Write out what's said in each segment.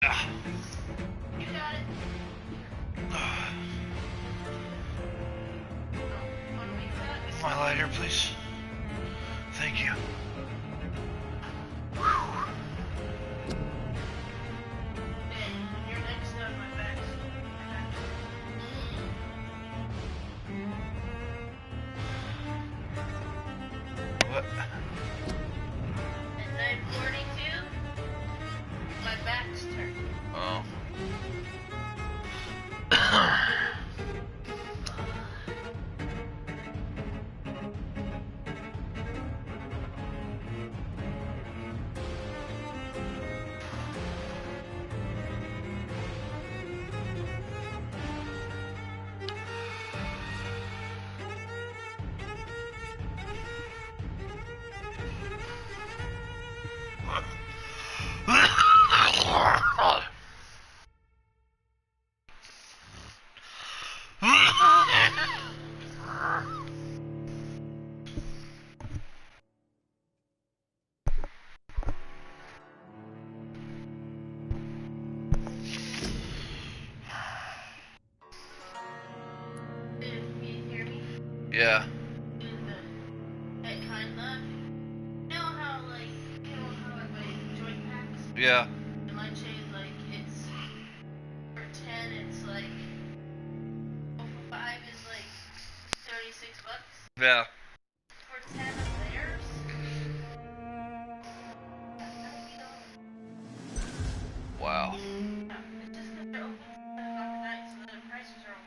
Ah. You got it. Wanna make that? My lighter, please. Thank you. Hey, when you're next on my back. What? At 9:42, my back's turned. Oh. If you hear me, Yeah. doing that kind of. You know how like my joint packs? Yeah. And my chain, like, it's for 10, it's like, oh, for 5 is like $36. Yeah. For 10 of theirs, Wow. yeah, it's just because they're open overnight, so the prices are all.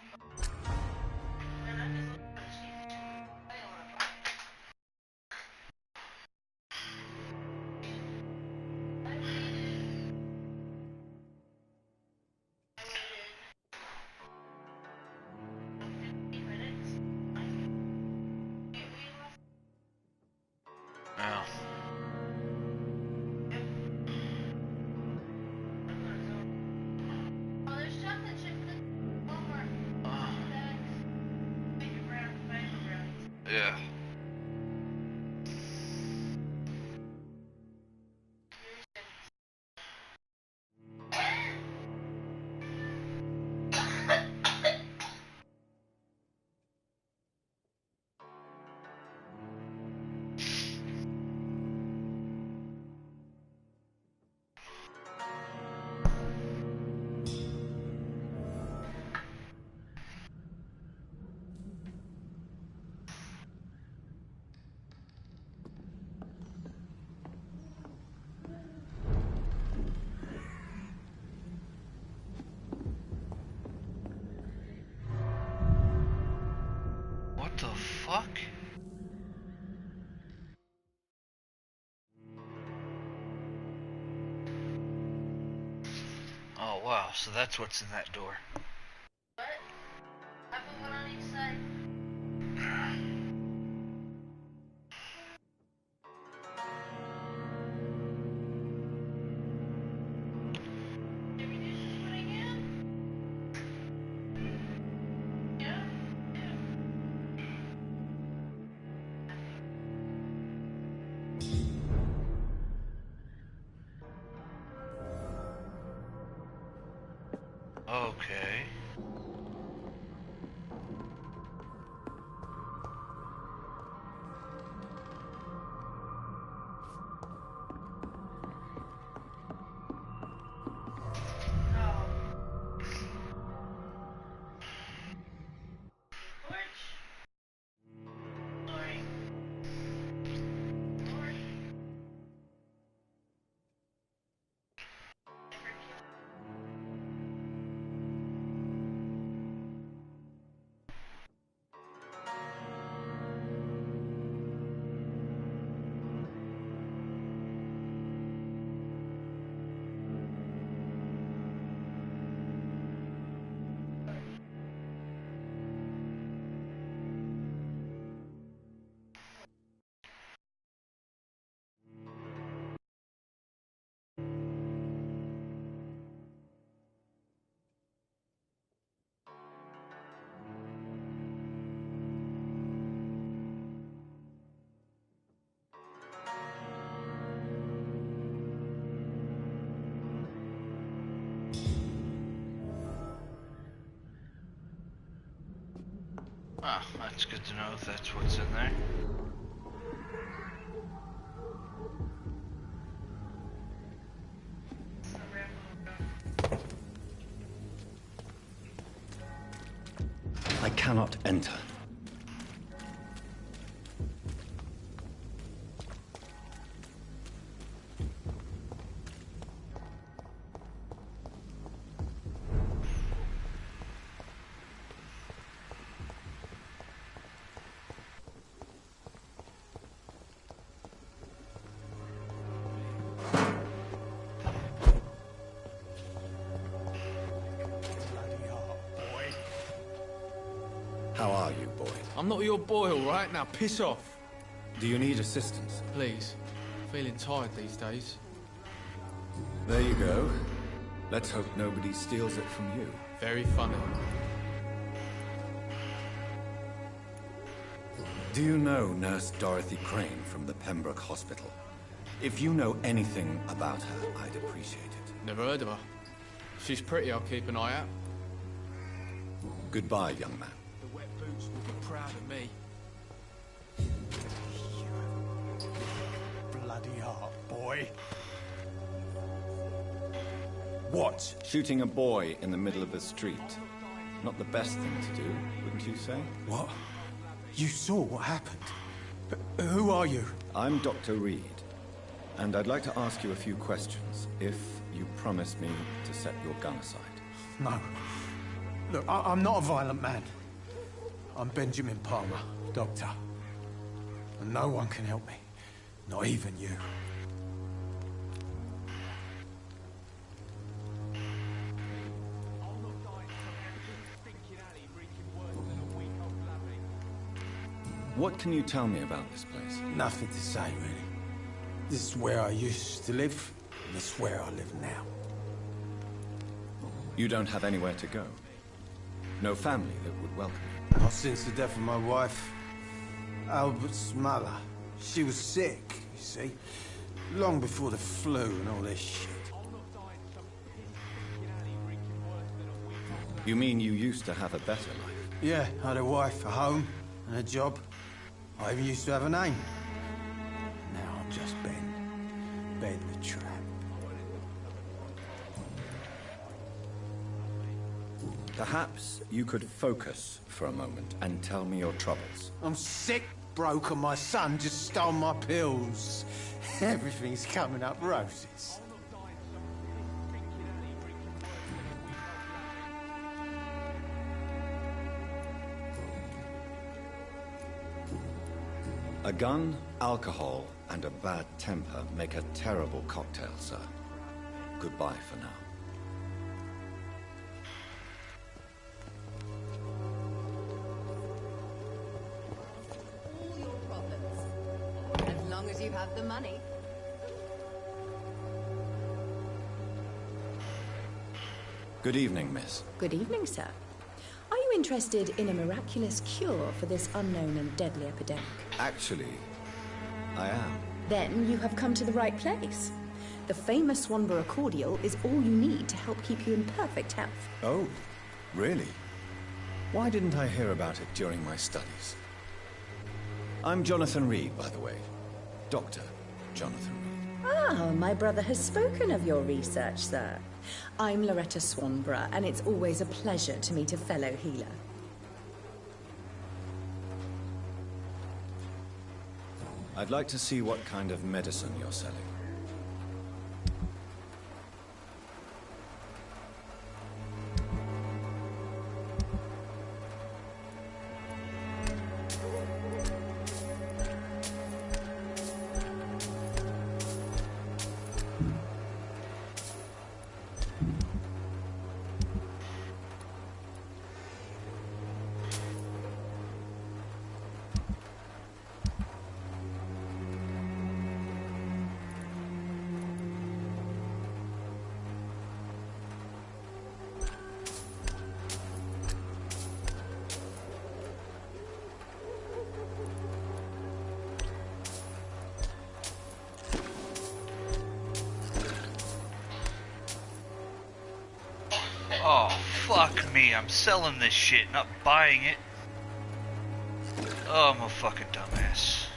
And I'm just looking for cheap. I don't want to buy it. I waited. I waited 15 minutes. We lost. Yeah. Oh, there's chocolate chip cookies. Walmart. Bags. Make your brownies. Yeah. What the fuck? Oh wow, so that's what's in that door. What? I put one on each side. Did we do this one again? Yeah? Okay. Oh. Porch. Sorry. Lord. Ah, that's good to know if that's what's in there. I cannot enter. How are you, boy? I'm not your boy, all right? Now piss off. Do you need assistance? Please. Feeling tired these days. There you go. Let's hope nobody steals it from you. Very funny. Do you know Nurse Dorothy Crane from the Pembroke Hospital? If you know anything about her, I'd appreciate it. Never heard of her. She's pretty, I'll keep an eye out. Goodbye, young man. The wet boots will be proud of me. Bloody heart, boy. What? Shooting a boy in the middle of the street. Not the best thing to do, wouldn't you say? What? You saw what happened. Who are you? I'm Dr. Reed, and I'd like to ask you a few questions, if you promise me to set your gun aside. No. Look, I'm not a violent man. I'm Benjamin Palmer, doctor. And no one can help me. Not even you. What can you tell me about this place? Nothing to say, really. This is where I used to live, and this is where I live now. You don't have anywhere to go? No family that would welcome you? Not since the death of my wife, Albert's mother. She was sick, you see. Long before the flu and all this shit. You mean you used to have a better life? Yeah, I had a wife, a home, and a job. I even used to have a name. Now I'm just Ben. Ben the Tramp. Perhaps you could focus for a moment and tell me your troubles. I'm sick, broke, and my son just stole my pills. Everything's coming up roses. A gun, alcohol, and a bad temper make a terrible cocktail, sir. Goodbye for now. All your problems. As long as you have the money. Good evening, miss. Good evening, sir. Are you interested in a miraculous cure for this unknown and deadly epidemic? Actually, I am. Then you have come to the right place. The famous Swanborough cordial is all you need to help keep you in perfect health. Oh, really? Why didn't I hear about it during my studies? I'm Jonathan Reed, by the way. Dr. Jonathan Reed. Ah, my brother has spoken of your research, sir. I'm Loretta Swanborough, and it's always a pleasure to meet a fellow healer. I'd like to see what kind of medicine you're selling. Oh, fuck me. I'm selling this shit, not buying it. Oh, I'm a fucking dumbass.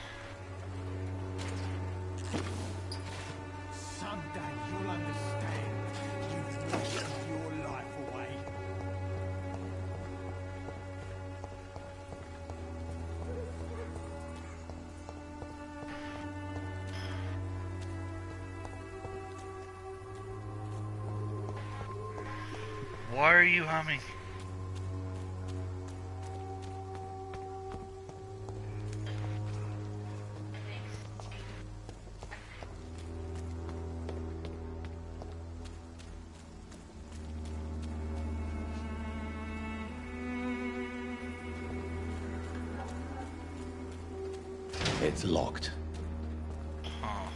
Someday you'll understand. You've wasted your life away. Why are you humming? It's locked. Huh.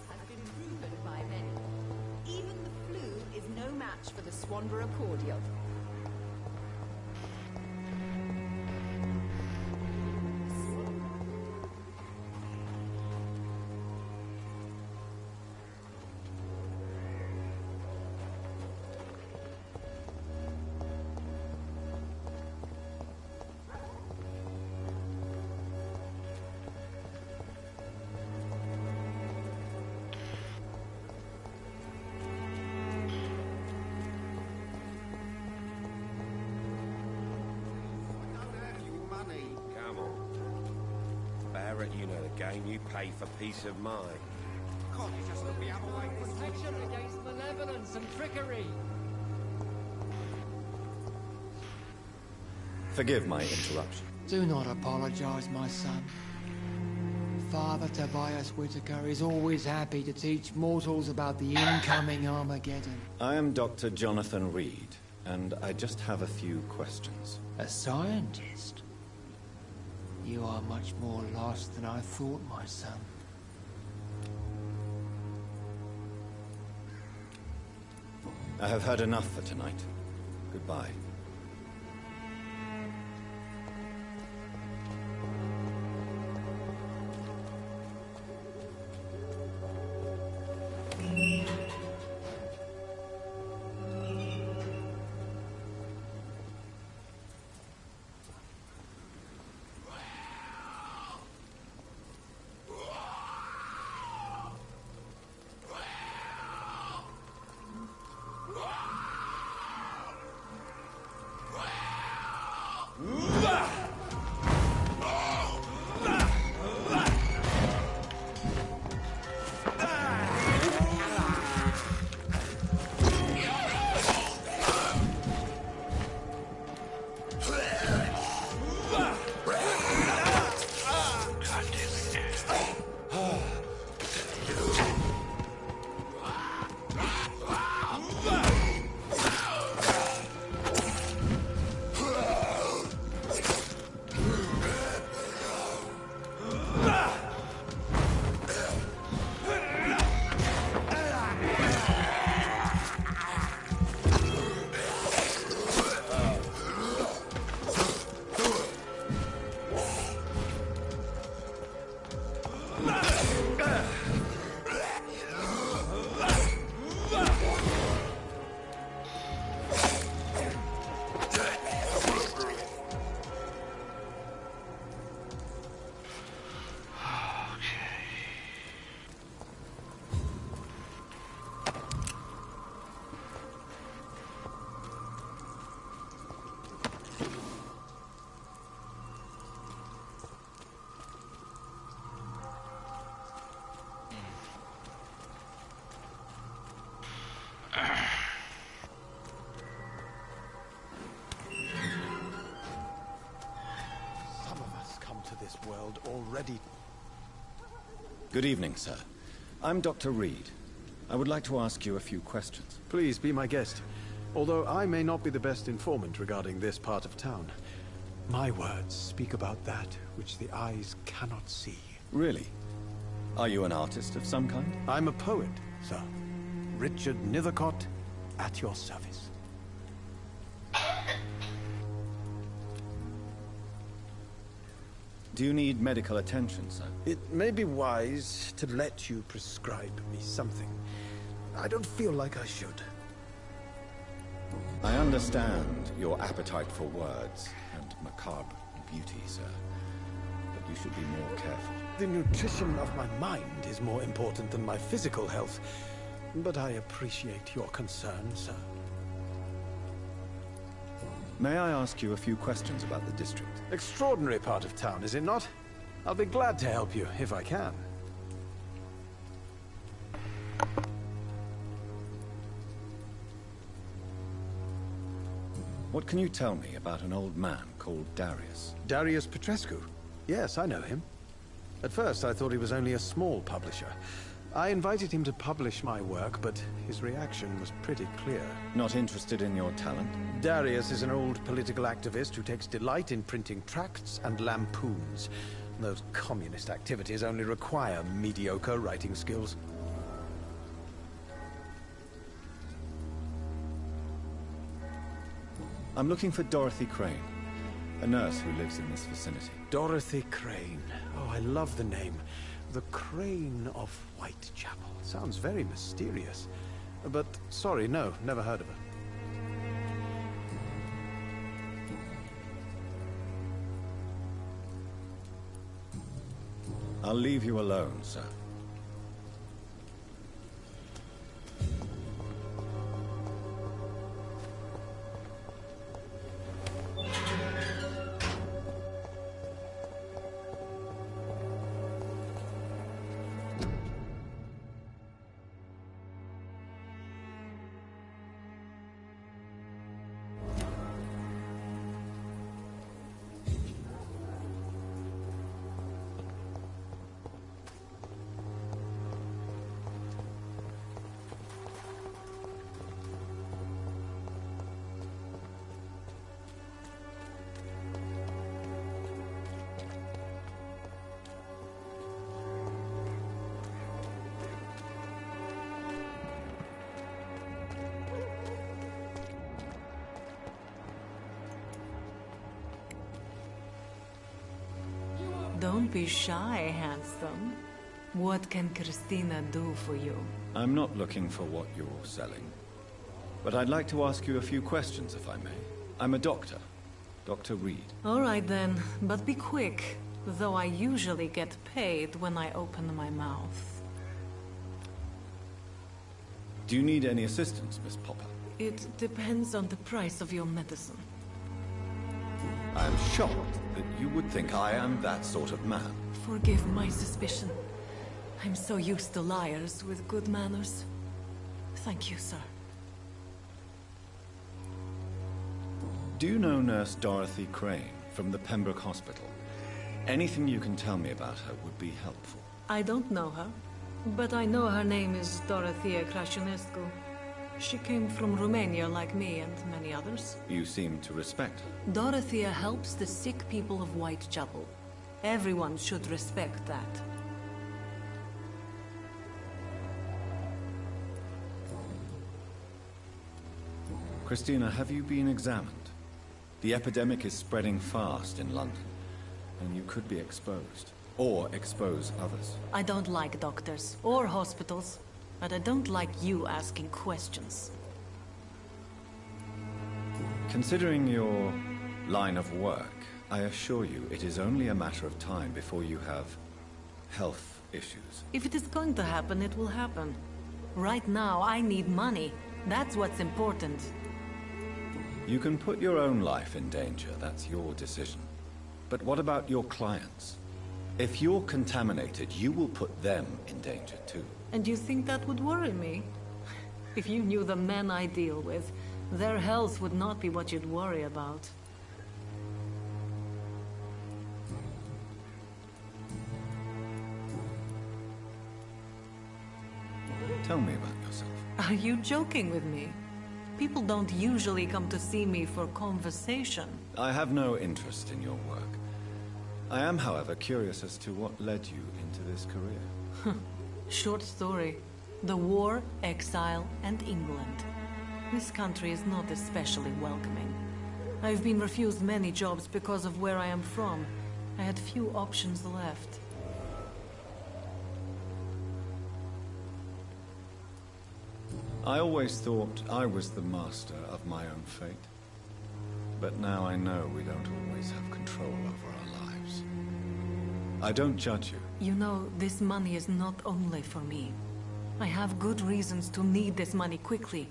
Has been proven by many. Even the flu is no match for the Swanborough cordial. Come on. Barrett, you know the game. You pay for peace of mind. Can't you just look the other way? Protection against malevolence and trickery. Forgive my interruption. Do not apologize, my son. Father Tobias Whitaker is always happy to teach mortals about the incoming Armageddon. I am Dr. Jonathan Reed, and I just have a few questions. A scientist? You are much more lost than I thought, my son. I have heard enough for tonight. Goodbye. World already. Good evening, sir. I'm Dr. Reed. I would like to ask you a few questions. Please be my guest. Although I may not be the best informant regarding this part of town, my words speak about that which the eyes cannot see. Really? Are you an artist of some kind? I'm a poet, sir. Richard Nethercott, at your service. Do you need medical attention, sir? It may be wise to let you prescribe me something. I don't feel like I should. I understand your appetite for words and macabre beauty, sir. But you should be more careful. The nutrition of my mind is more important than my physical health. But I appreciate your concern, sir. May I ask you a few questions about the district? Extraordinary part of town, is it not? I'll be glad to help you, if I can. What can you tell me about an old man called Darius? Darius Petrescu? Yes, I know him. At first, I thought he was only a small publisher. I invited him to publish my work, but his reaction was pretty clear. Not interested in your talent? Darius is an old political activist who takes delight in printing tracts and lampoons. Those communist activities only require mediocre writing skills. I'm looking for Dorothy Crane, a nurse who lives in this vicinity. Dorothy Crane. Oh, I love the name. The Crane of Whitechapel. Sounds very mysterious. But, sorry, no, never heard of her. I'll leave you alone, sir. Don't be shy, handsome. What can Christina do for you? I'm not looking for what you're selling. But I'd like to ask you a few questions, if I may. I'm a doctor. Dr. Reed. All right then, but be quick. Though I usually get paid when I open my mouth. Do you need any assistance, Miss Popper? It depends on the price of your medicine. I'm shocked that you would think I am that sort of man. Forgive my suspicion. I'm so used to liars with good manners. Thank you, sir. Do you know Nurse Dorothy Crane from the Pembroke Hospital? Anything you can tell me about her would be helpful. I don't know her, but I know her name is Dorothea Crăciunescu. She came from Romania like me and many others. You seem to respect her. Dorothea helps the sick people of Whitechapel. Everyone should respect that. Christina, have you been examined? The epidemic is spreading fast in London, and you could be exposed. Or expose others. I don't like doctors or hospitals, but I don't like you asking questions. Considering your line of work, I assure you it is only a matter of time before you have health issues. If it is going to happen, it will happen. Right now, I need money. That's what's important. You can put your own life in danger, that's your decision. But what about your clients? If you're contaminated, you will put them in danger too. And you think that would worry me? If you knew the men I deal with, their health would not be what you'd worry about. Tell me about yourself. Are you joking with me? People don't usually come to see me for conversation. I have no interest in your work. I am, however, curious as to what led you into this career. Short story. The war, exile, and England. This country is not especially welcoming. I've been refused many jobs because of where I am from. I had few options left. I always thought I was the master of my own fate. But now I know we don't always have control over our lives. I don't judge you. You know, this money is not only for me. I have good reasons to need this money quickly.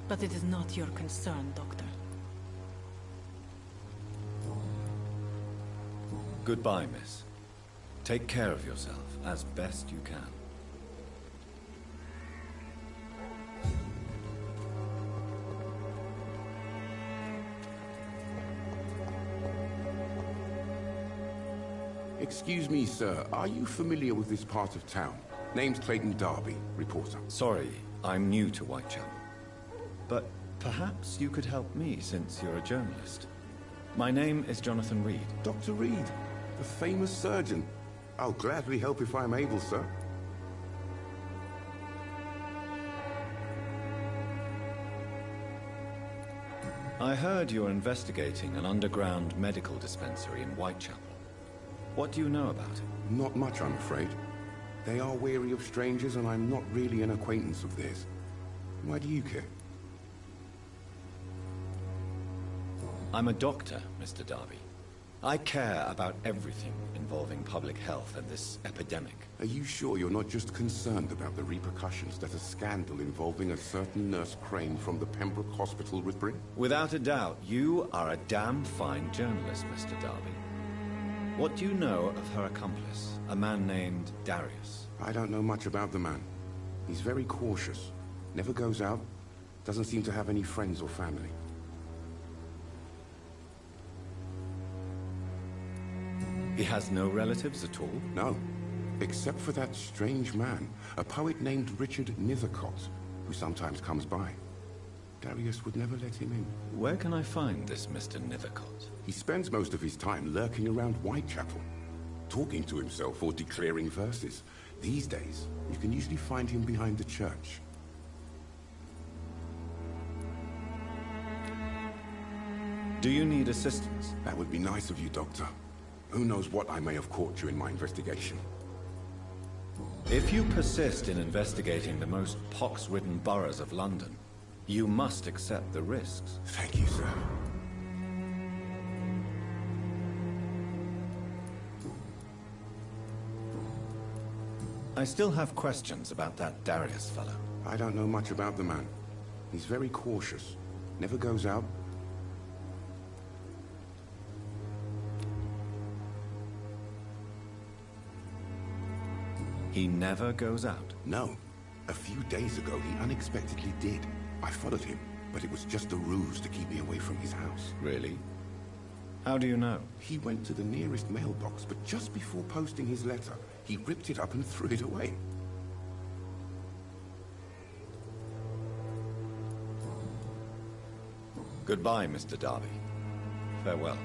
But it is not your concern, Doctor. Goodbye, miss. Take care of yourself as best you can. Excuse me, sir. Are you familiar with this part of town? Name's Clayton Darby, reporter. Sorry, I'm new to Whitechapel. But perhaps you could help me since you're a journalist. My name is Jonathan Reed. Dr. Reed, the famous surgeon. I'll gladly help if I'm able, sir. I heard you're investigating an underground medical dispensary in Whitechapel. What do you know about it? Not much, I'm afraid. They are wary of strangers, and I'm not really an acquaintance of theirs. Why do you care? I'm a doctor, Mr. Darby. I care about everything involving public health and this epidemic. Are you sure you're not just concerned about the repercussions that a scandal involving a certain Nurse Crane from the Pembroke Hospital would bring? Without a doubt, you are a damn fine journalist, Mr. Darby. What do you know of her accomplice, a man named Darius? I don't know much about the man. He's very cautious. Never goes out. Doesn't seem to have any friends or family. He has no relatives at all? No. Except for that strange man, a poet named Richard Nethercott, who sometimes comes by. Darius would never let him in. Where can I find this Mr. Nethercott? He spends most of his time lurking around Whitechapel, talking to himself or declaring verses. These days, you can usually find him behind the church. Do you need assistance? That would be nice of you, Doctor. Who knows what I may have caught you in my investigation. If you persist in investigating the most pox-ridden boroughs of London, you must accept the risks. Thank you, sir. I still have questions about that Darius fellow. I don't know much about the man. He's very cautious. Never goes out. He never goes out? No. A few days ago, he unexpectedly did. I followed him, but it was just a ruse to keep me away from his house. Really? How do you know? He went to the nearest mailbox, but just before posting his letter, he ripped it up and threw it away. Goodbye, Mr. Darby. Farewell.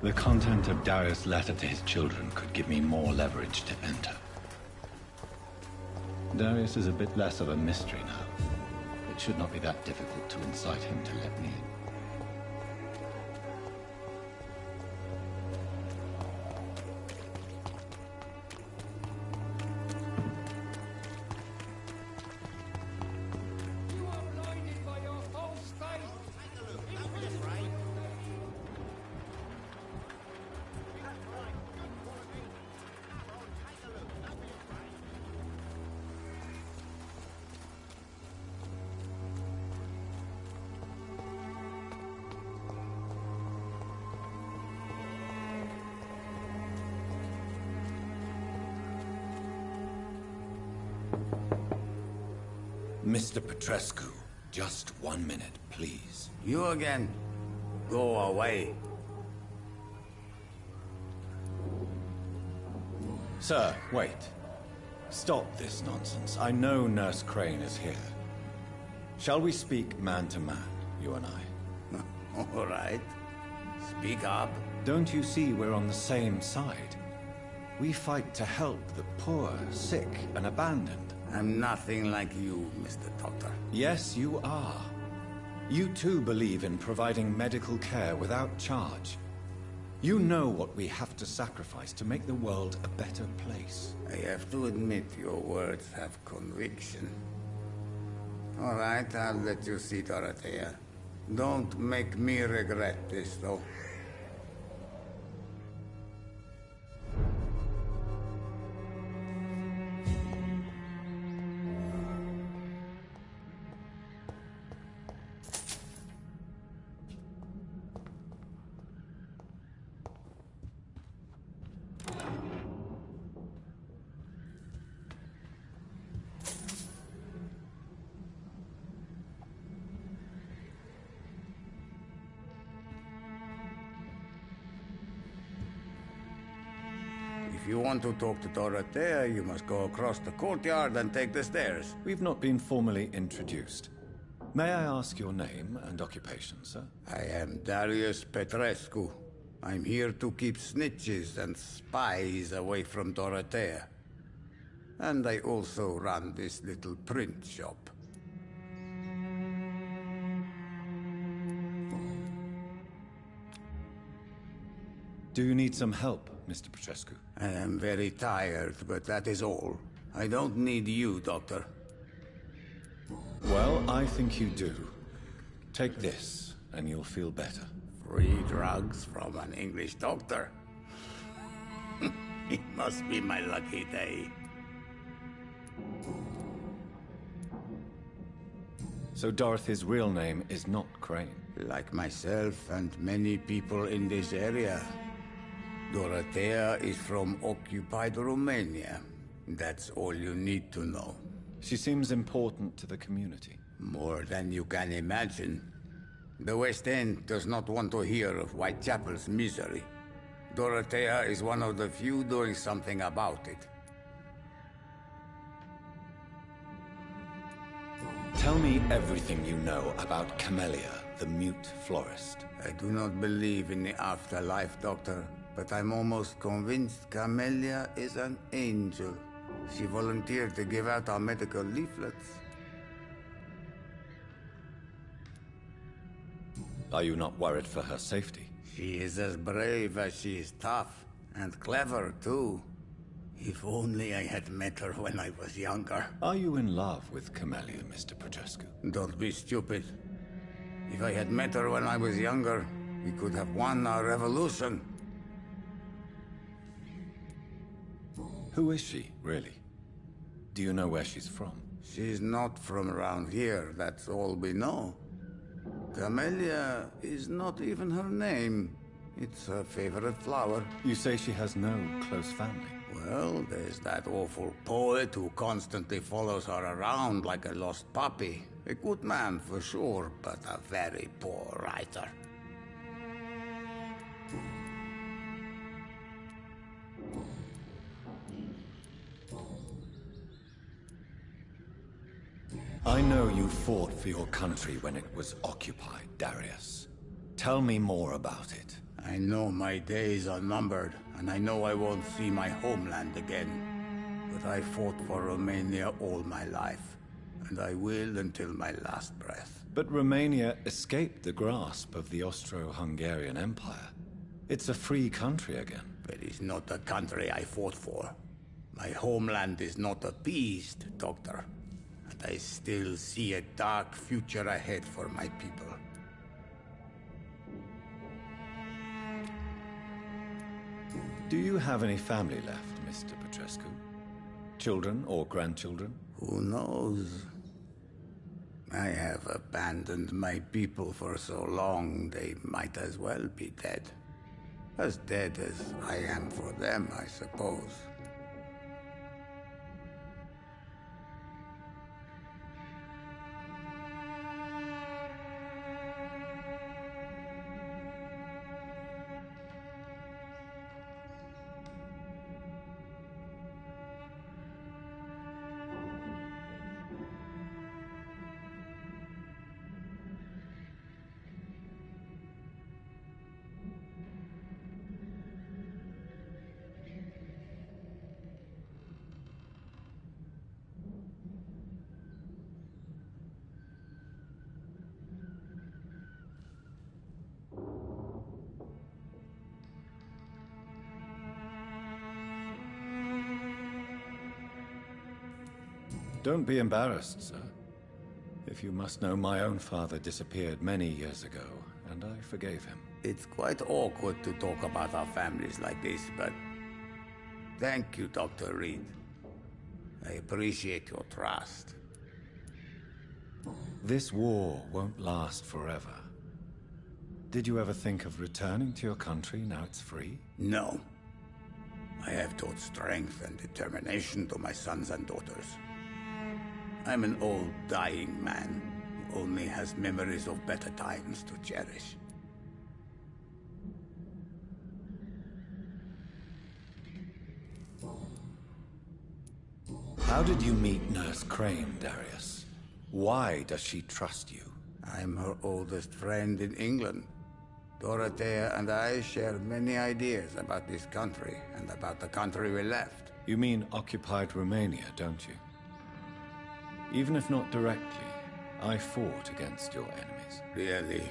The content of Darius' letter to his children could give me more leverage to enter. Darius is a bit less of a mystery now. It should not be that difficult to incite him to let me in. Mr. Petrescu, just 1 minute, please. You again. Go away. Sir, wait. Stop this nonsense. I know Nurse Crane is here. Shall we speak man to man, you and I? All right. Speak up. Don't you see we're on the same side? We fight to help the poor, sick, and abandoned. I'm nothing like you, Mr. Doctor. Yes, you are. You too believe in providing medical care without charge. You know what we have to sacrifice to make the world a better place. I have to admit your words have conviction. All right, I'll let you see Dorothea. Don't make me regret this, though. If you want to talk to Dorothea, you must go across the courtyard and take the stairs. We've not been formally introduced. May I ask your name and occupation, sir? I am Darius Petrescu. I'm here to keep snitches and spies away from Dorothea. And I also run this little print shop. Do you need some help, Mr. Petrescu? I am very tired, but that is all. I don't need you, Doctor. Well, I think you do. Take this, and you'll feel better. Free drugs from an English doctor? It must be my lucky day. So Dorothy's real name is not Crane? Like myself and many people in this area. Dorothea is from occupied Romania. That's all you need to know. She seems important to the community. More than you can imagine. The West End does not want to hear of Whitechapel's misery. Dorothea is one of the few doing something about it. Tell me everything you know about Camellia, the mute florist. I do not believe in the afterlife, Doctor, but I'm almost convinced Camellia is an angel. She volunteered to give out our medical leaflets. Are you not worried for her safety? She is as brave as she is tough, and clever, too. If only I had met her when I was younger. Are you in love with Camellia, Mr. Petrescu? Don't be stupid. If I had met her when I was younger, we could have won our revolution. Who is she, really? Do you know where she's from? She's not from around here, that's all we know. Camellia is not even her name. It's her favorite flower. You say she has no close family? Well, there's that awful poet who constantly follows her around like a lost puppy. A good man for sure, but a very poor writer. I know you fought for your country when it was occupied, Darius. Tell me more about it. I know my days are numbered, and I know I won't see my homeland again. But I fought for Romania all my life, and I will until my last breath. But Romania escaped the grasp of the Austro-Hungarian Empire. It's a free country again. But it's not the country I fought for. My homeland is not appeased, Doctor. And I still see a dark future ahead for my people. Do you have any family left, Mr. Petrescu? Children or grandchildren? Who knows? I have abandoned my people for so long, they might as well be dead. As dead as I am for them, I suppose. Don't be embarrassed, sir. If you must know, my own father disappeared many years ago, and I forgave him. It's quite awkward to talk about our families like this, but thank you, Dr. Reed. I appreciate your trust. This war won't last forever. Did you ever think of returning to your country now it's free? No. I have taught strength and determination to my sons and daughters. I'm an old, dying man who only has memories of better times to cherish. How did you meet Nurse Crane, Darius? Why does she trust you? I'm her oldest friend in England. Dorothea and I share many ideas about this country and about the country we left. You mean occupied Romania, don't you? Even if not directly, I fought against your enemies. Really?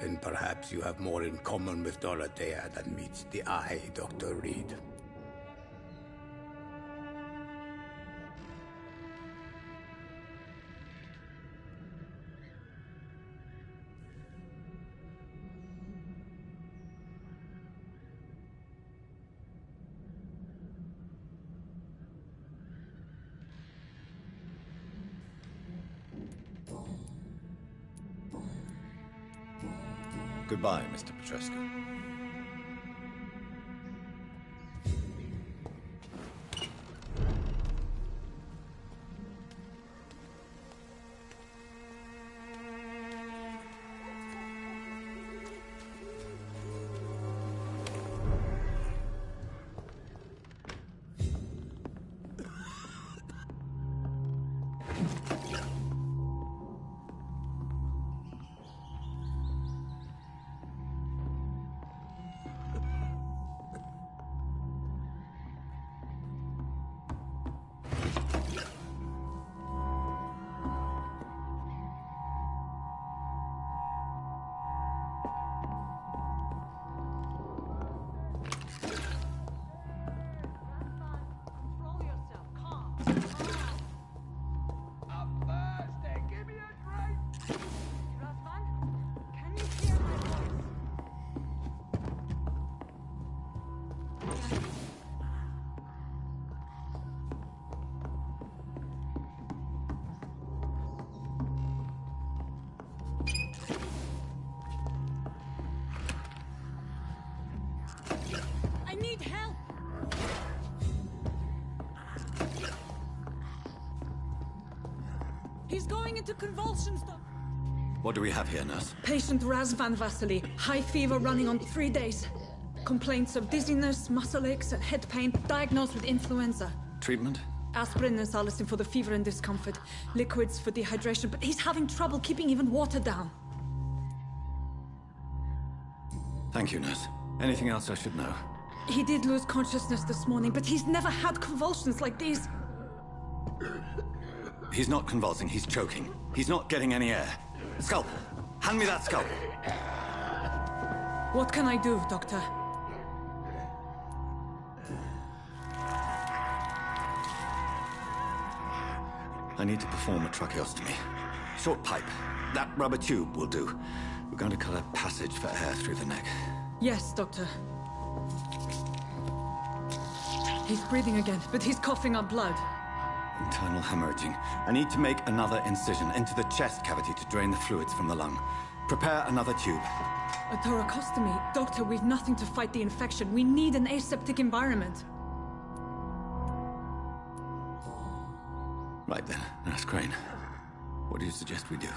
Then perhaps you have more in common with Dorothea than meets the eye, Dr. Reed. Goodbye, Mr. Petrescu. I need help! He's going into convulsions, What do we have here, nurse? Patient Razvan Vasily. High fever running on 3 days. Complaints of dizziness, muscle aches, and head pain. Diagnosed with influenza. Treatment? Aspirin and salicin for the fever and discomfort. Liquids for dehydration, but he's having trouble keeping even water down. Thank you, nurse. Anything else I should know? He did lose consciousness this morning, but he's never had convulsions like these. He's not convulsing, he's choking. He's not getting any air. Scalpel! Hand me that scalpel! What can I do, Doctor? I need to perform a tracheostomy. Short pipe. That rubber tube will do. We're going to cut a passage for air through the neck. Yes, Doctor. He's breathing again, but he's coughing up blood. Internal hemorrhaging. I need to make another incision into the chest cavity to drain the fluids from the lung. Prepare another tube. A thoracostomy? Doctor, we've nothing to fight the infection. We need an aseptic environment. Right then, Nurse Crane. What do you suggest we do?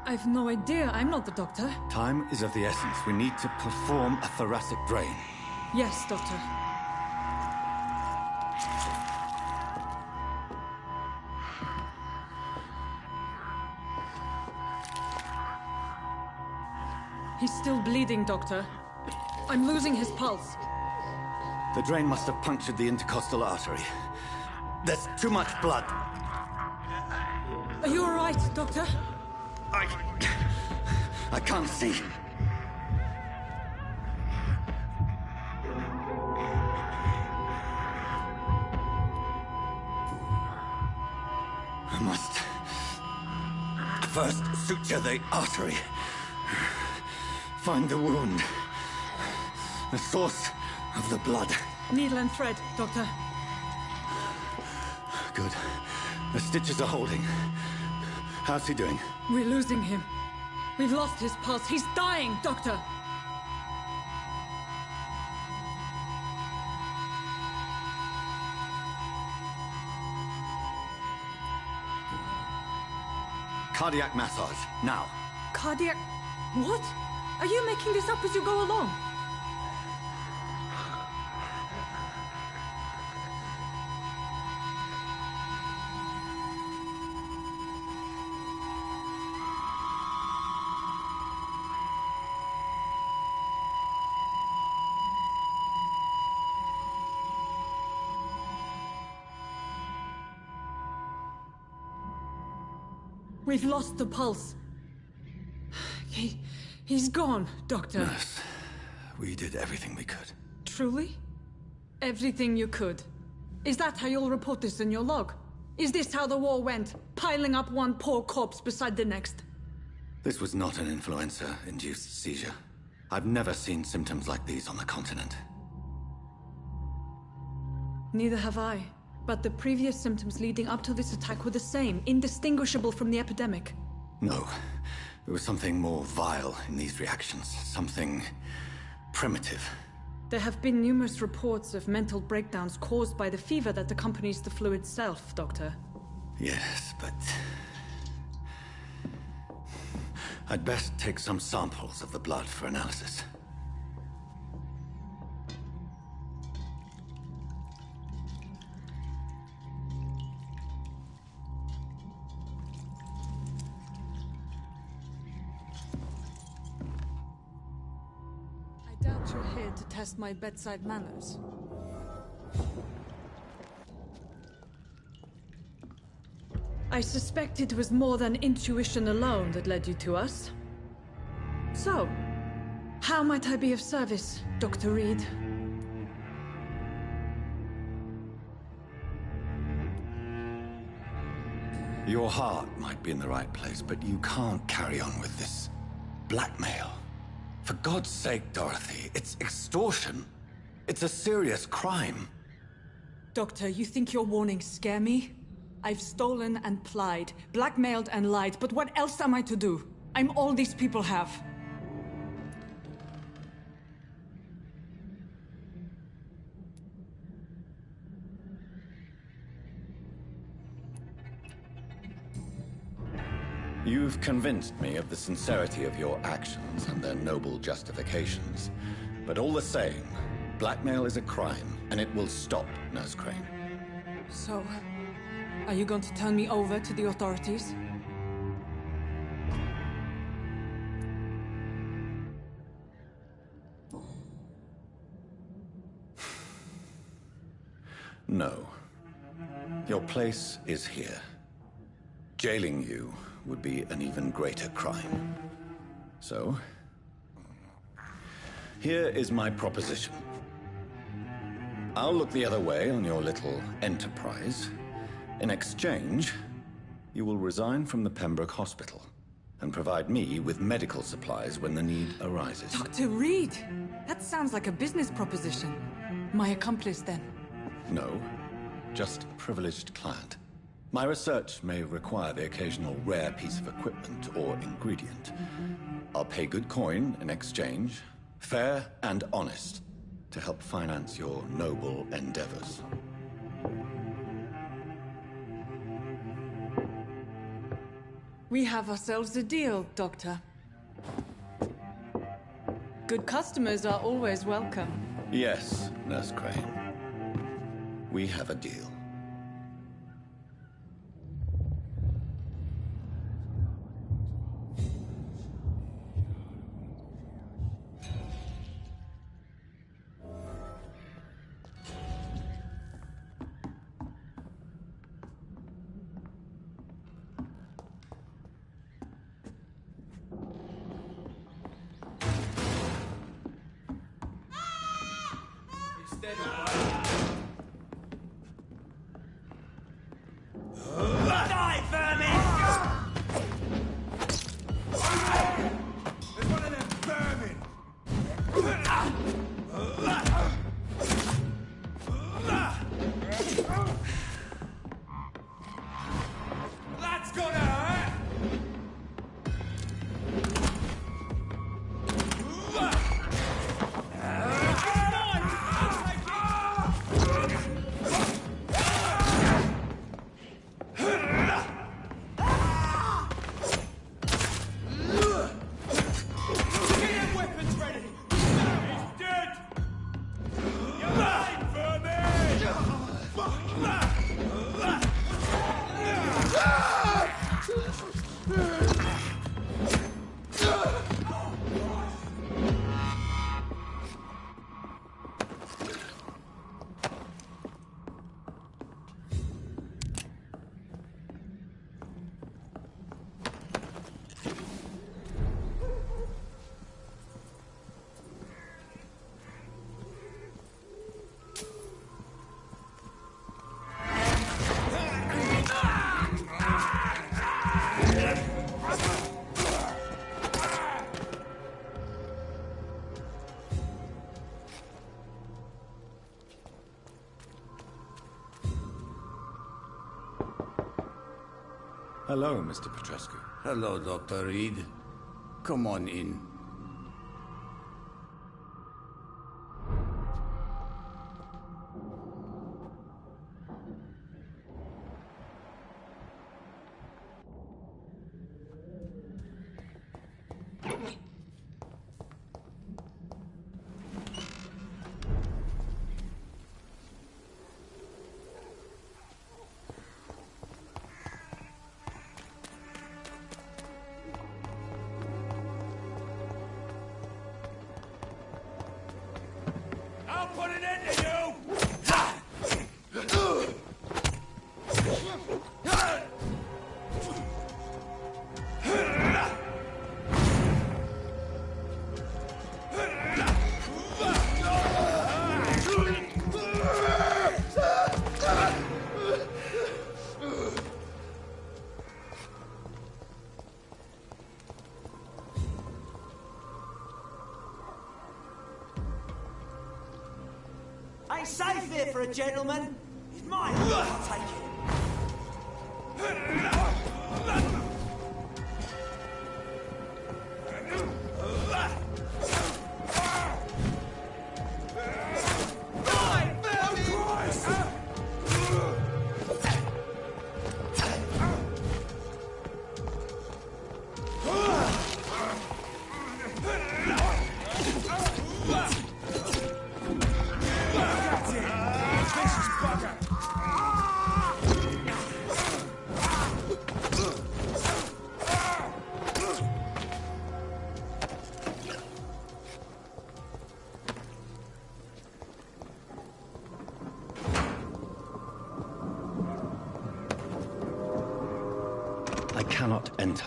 I've no idea. I'm not the doctor. Time is of the essence. We need to perform a thoracic drain. Yes, Doctor. He's still bleeding, Doctor. I'm losing his pulse. The drain must have punctured the intercostal artery. There's too much blood. Are you all right, Doctor? I can't see. I'm First, suture the artery. Find the wound. The source of the blood. Needle and thread, Doctor. Good. The stitches are holding. How's he doing? We're losing him. We've lost his pulse. He's dying, Doctor! Cardiac massage, now. Cardiac... What? Are you making this up as you go along? We've lost the pulse. He's gone, Doctor. Nurse, we did everything we could. Truly? Everything you could. Is that how you'll report this in your log? Is this how the war went? Piling up one poor corpse beside the next? This was not an influenza-induced seizure. I've never seen symptoms like these on the continent. Neither have I. But the previous symptoms leading up to this attack were the same, indistinguishable from the epidemic. No. There was something more vile in these reactions. Something primitive. There have been numerous reports of mental breakdowns caused by the fever that accompanies the flu itself, Doctor. Yes, but... I'd best take some samples of the blood for analysis. I doubt you're here to test my bedside manners. I suspect it was more than intuition alone that led you to us. So, how might I be of service, Dr. Reed? Your heart might be in the right place, but you can't carry on with this blackmail. For God's sake, Dorothy, it's extortion. It's a serious crime. Doctor, you think your warnings scare me? I've stolen and plied, blackmailed and lied, but what else am I to do? I'm all these people have. You've convinced me of the sincerity of your actions and their noble justifications. But all the same, blackmail is a crime, and it will stop, Nurse Crane. So, are you going to turn me over to the authorities? No. Your place is here. Jailing you would be an even greater crime. So, here is my proposition. I'll look the other way on your little enterprise. In exchange, you will resign from the Pembroke Hospital and provide me with medical supplies when the need arises. Dr. Reed! That sounds like a business proposition. My accomplice, then? No, just a privileged client. My research may require the occasional rare piece of equipment or ingredient. I'll pay good coin in exchange, fair and honest, to help finance your noble endeavors. We have ourselves a deal, Doctor. Good customers are always welcome. Yes, Nurse Crane. We have a deal. Hello, Mr. Petrescu. Hello, Dr. Reed. Come on in. I'll put an end to you! Ain't safe here for a gentleman. It's mine. I'll take it. I cannot enter.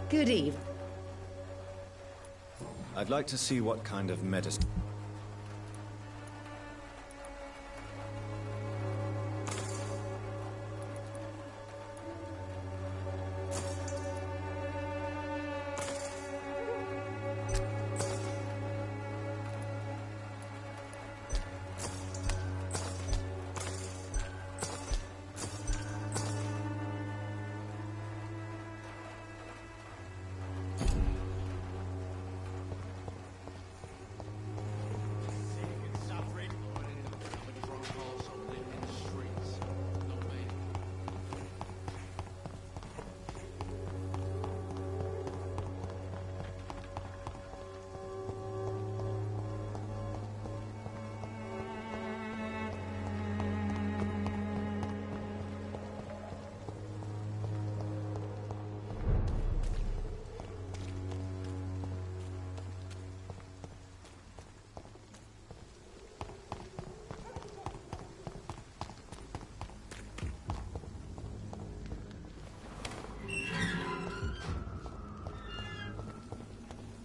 Good evening. I'd like to see what kind of medicine...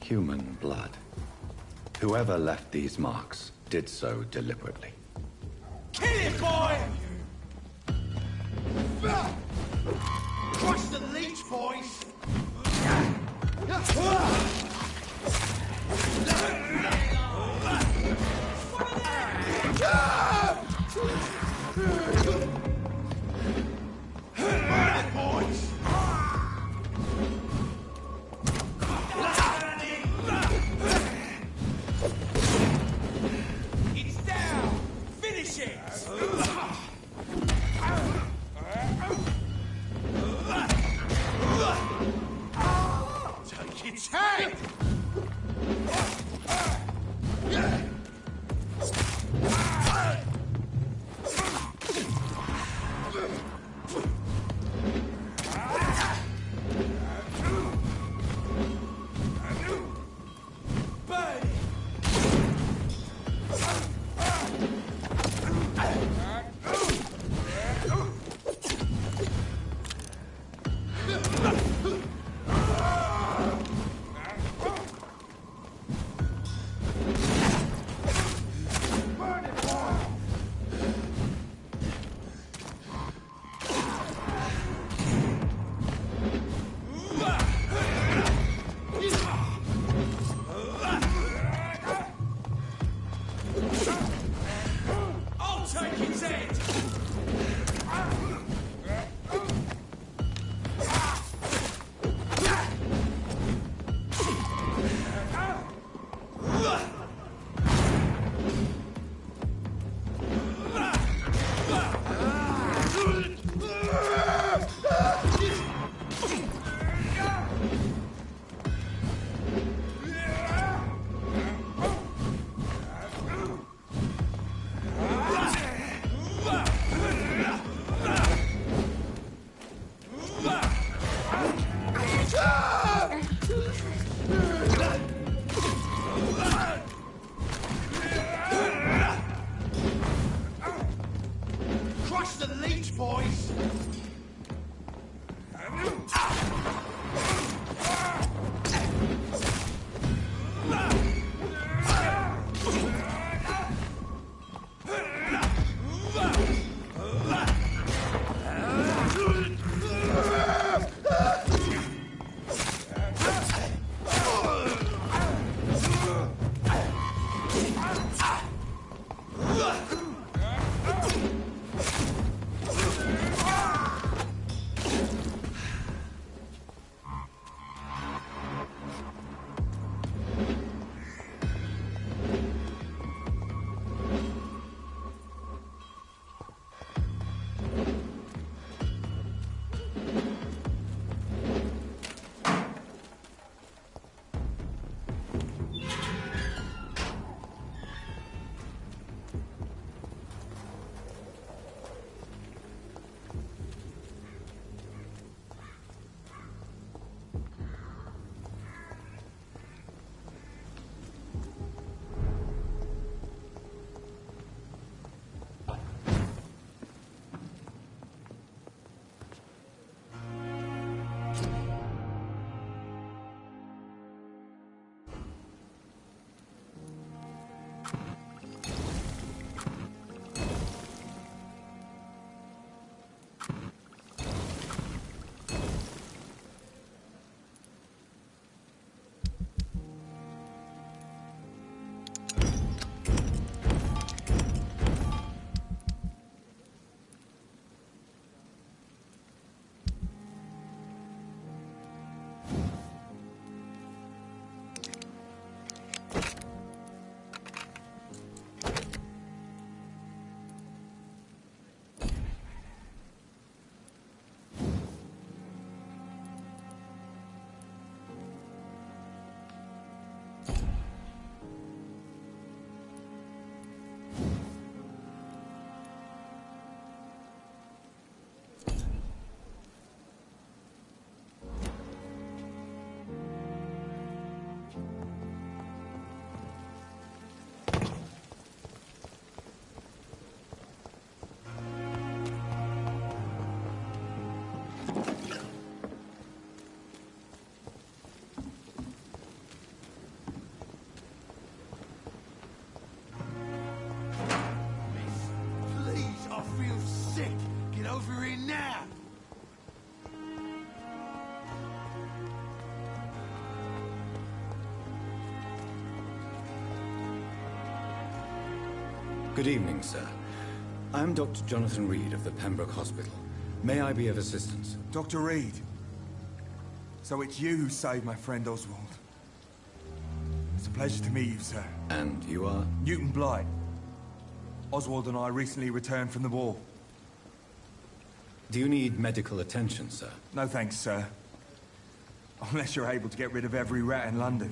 Human blood. Whoever left these marks did so deliberately. Kill him, boy! Crush the leech, boys! It's down! Finish it! Take its head! Good evening, sir. I'm Dr. Jonathan Reed of the Pembroke Hospital. May I be of assistance? Dr. Reed. So it's you who saved my friend Oswald. It's a pleasure to meet you, sir. And you are? Newton Blight. Oswald and I recently returned from the war. Do you need medical attention, sir? No thanks, sir. Unless you're able to get rid of every rat in London.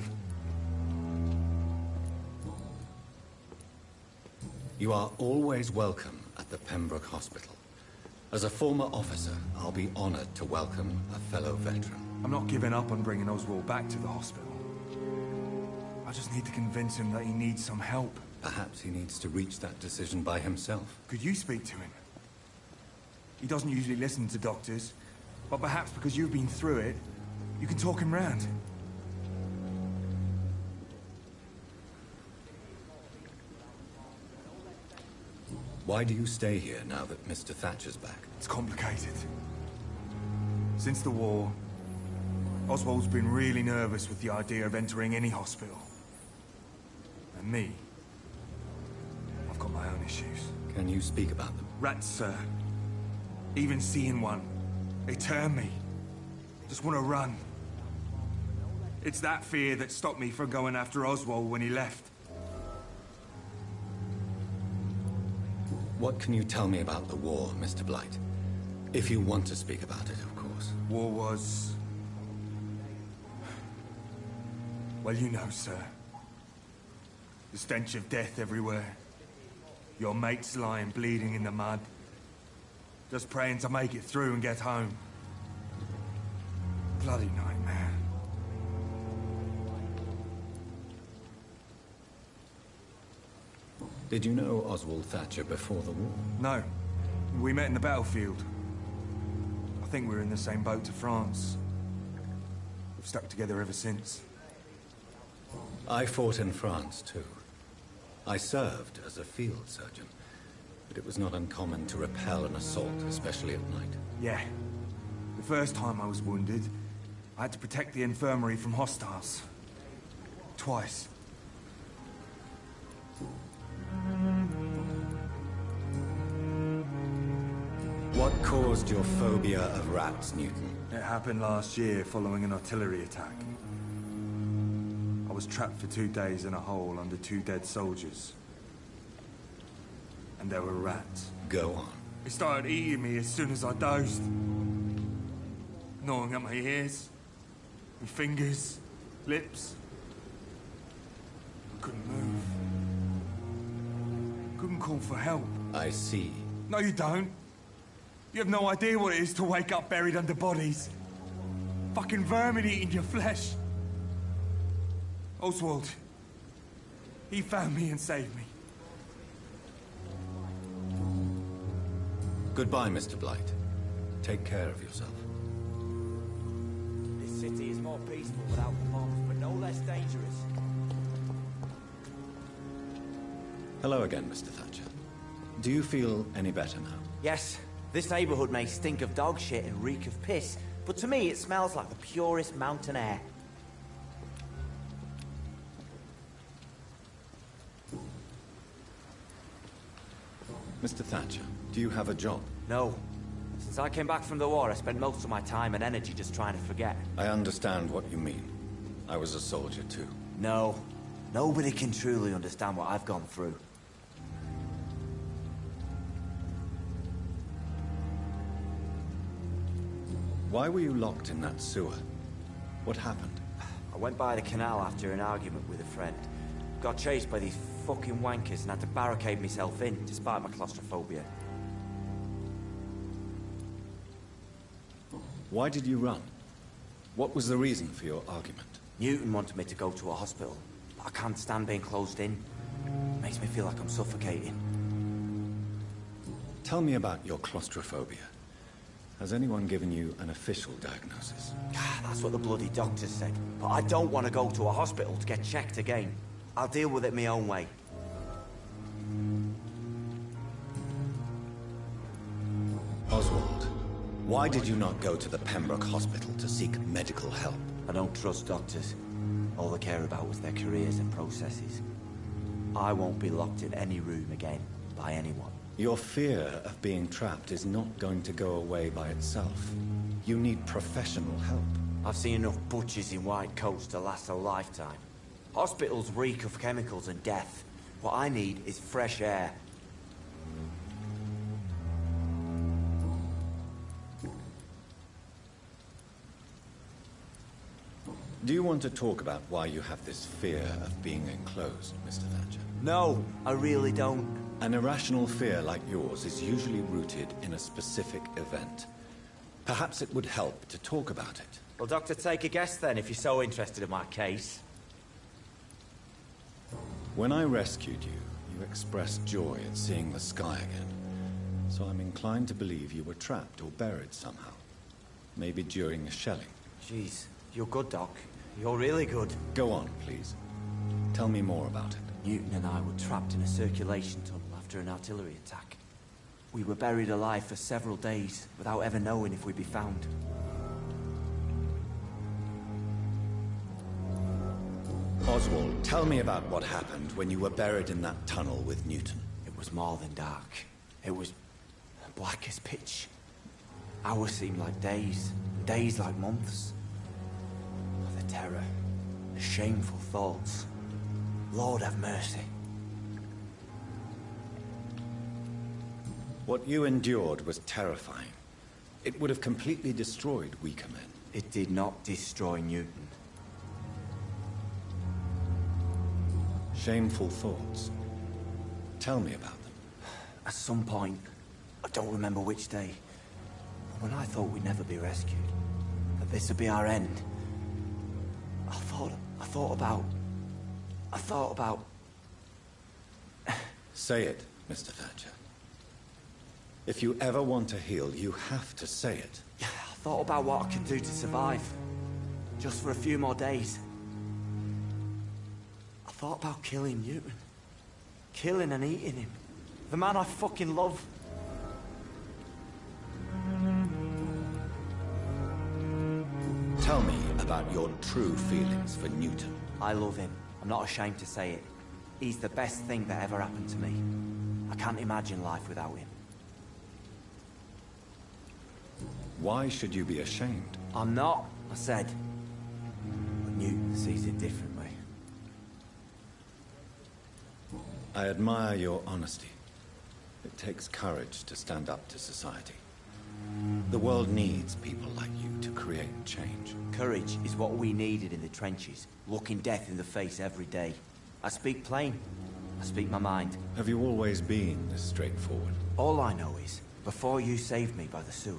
You are always welcome at the Pembroke Hospital. As a former officer, I'll be honored to welcome a fellow veteran. I'm not giving up on bringing Oswald back to the hospital. I just need to convince him that he needs some help. Perhaps he needs to reach that decision by himself. Could you speak to him? He doesn't usually listen to doctors, but perhaps because you've been through it, you can talk him round. Why do you stay here now that Mr. Thatcher's back? It's complicated. Since the war, Oswald's been really nervous with the idea of entering any hospital. And me, I've got my own issues. Can you speak about them? Rats, sir. Even seeing one, they turn me. Just want to run. It's that fear that stopped me from going after Oswald when he left. What can you tell me about the war, Mr. Blight? If you want to speak about it, of course. War was... well, you know, sir. The stench of death everywhere. Your mates lying bleeding in the mud. Just praying to make it through and get home. Bloody nightmare. Did you know Oswald Thatcher before the war? No. We met in the battlefield. I think we were in the same boat to France. We've stuck together ever since. I fought in France, too. I served as a field surgeon, but it was not uncommon to repel an assault, especially at night. Yeah. The first time I was wounded, I had to protect the infirmary from hostiles. Twice. What caused your phobia of rats, Newton? It happened last year following an artillery attack. I was trapped for 2 days in a hole under 2 dead soldiers. And there were rats. Go on. They started eating me as soon as I dozed. Gnawing at my ears, my fingers, lips. I couldn't move. Couldn't call for help. I see. No, you don't. You have no idea what it is to wake up buried under bodies. Fucking vermin eating your flesh. Oswald. He found me and saved me. Goodbye, Mr. Blight. Take care of yourself. This city is more peaceful without bombs, but no less dangerous. Hello again, Mr. Thatcher. Do you feel any better now? Yes, this neighborhood may stink of dog shit and reek of piss, but to me it smells like the purest mountain air. Mr. Thatcher, do you have a job? No. Since I came back from the war, I spent most of my time and energy just trying to forget. I understand what you mean. I was a soldier too. No. Nobody can truly understand what I've gone through. Why were you locked in that sewer? What happened? I went by the canal after an argument with a friend. Got chased by these fucking wankers and had to barricade myself in, despite my claustrophobia. Why did you run? What was the reason for your argument? Newton wanted me to go to a hospital, but I can't stand being closed in. It makes me feel like I'm suffocating. Tell me about your claustrophobia. Has anyone given you an official diagnosis? That's what the bloody doctors said. But I don't want to go to a hospital to get checked again. I'll deal with it my own way. Oswald, why did you not go to the Pembroke Hospital to seek medical help? I don't trust doctors. All I care about was their careers and processes. I won't be locked in any room again. by anyone. Your fear of being trapped is not going to go away by itself. You need professional help. I've seen enough butchers in white coats to last a lifetime. Hospitals reek of chemicals and death. What I need is fresh air. Do you want to talk about why you have this fear of being enclosed, Mr. Thatcher? No, I really don't. An irrational fear like yours is usually rooted in a specific event. Perhaps it would help to talk about it. Well, Doctor, take a guess then, if you're so interested in my case. When I rescued you, you expressed joy at seeing the sky again. So I'm inclined to believe you were trapped or buried somehow. Maybe during a shelling. Jeez, you're good, Doc. You're really good. Go on, please. Tell me more about it. Newton and I were trapped in a circulation tunnel after an artillery attack. We were buried alive for several days without ever knowing if we'd be found. Oswald, tell me about what happened when you were buried in that tunnel with Newton. It was more than dark. It was black as pitch. Hours seemed like days, days like months. The terror, the shameful thoughts. Lord have mercy. What you endured was terrifying. It would have completely destroyed weaker men. It did not destroy Newton. Shameful thoughts. Tell me about them. At some point, I don't remember which day, when I thought we'd never be rescued, that this would be our end, I thought about... Say it, Mr. Thatcher. If you ever want to heal, you have to say it. I thought about what I could do to survive. Just for a few more days. I thought about killing Newton. Killing and eating him. The man I fucking love. Tell me about your true feelings for Newton. I love him. I'm not ashamed to say it. He's the best thing that ever happened to me. I can't imagine life without him. Why should you be ashamed? I'm not, I said. But Newton sees it differently. I admire your honesty. It takes courage to stand up to society. The world needs people like you to create change. Courage is what we needed in the trenches, looking death in the face every day. I speak plain. I speak my mind. Have you always been this straightforward? All I know is, before you saved me by the sewer,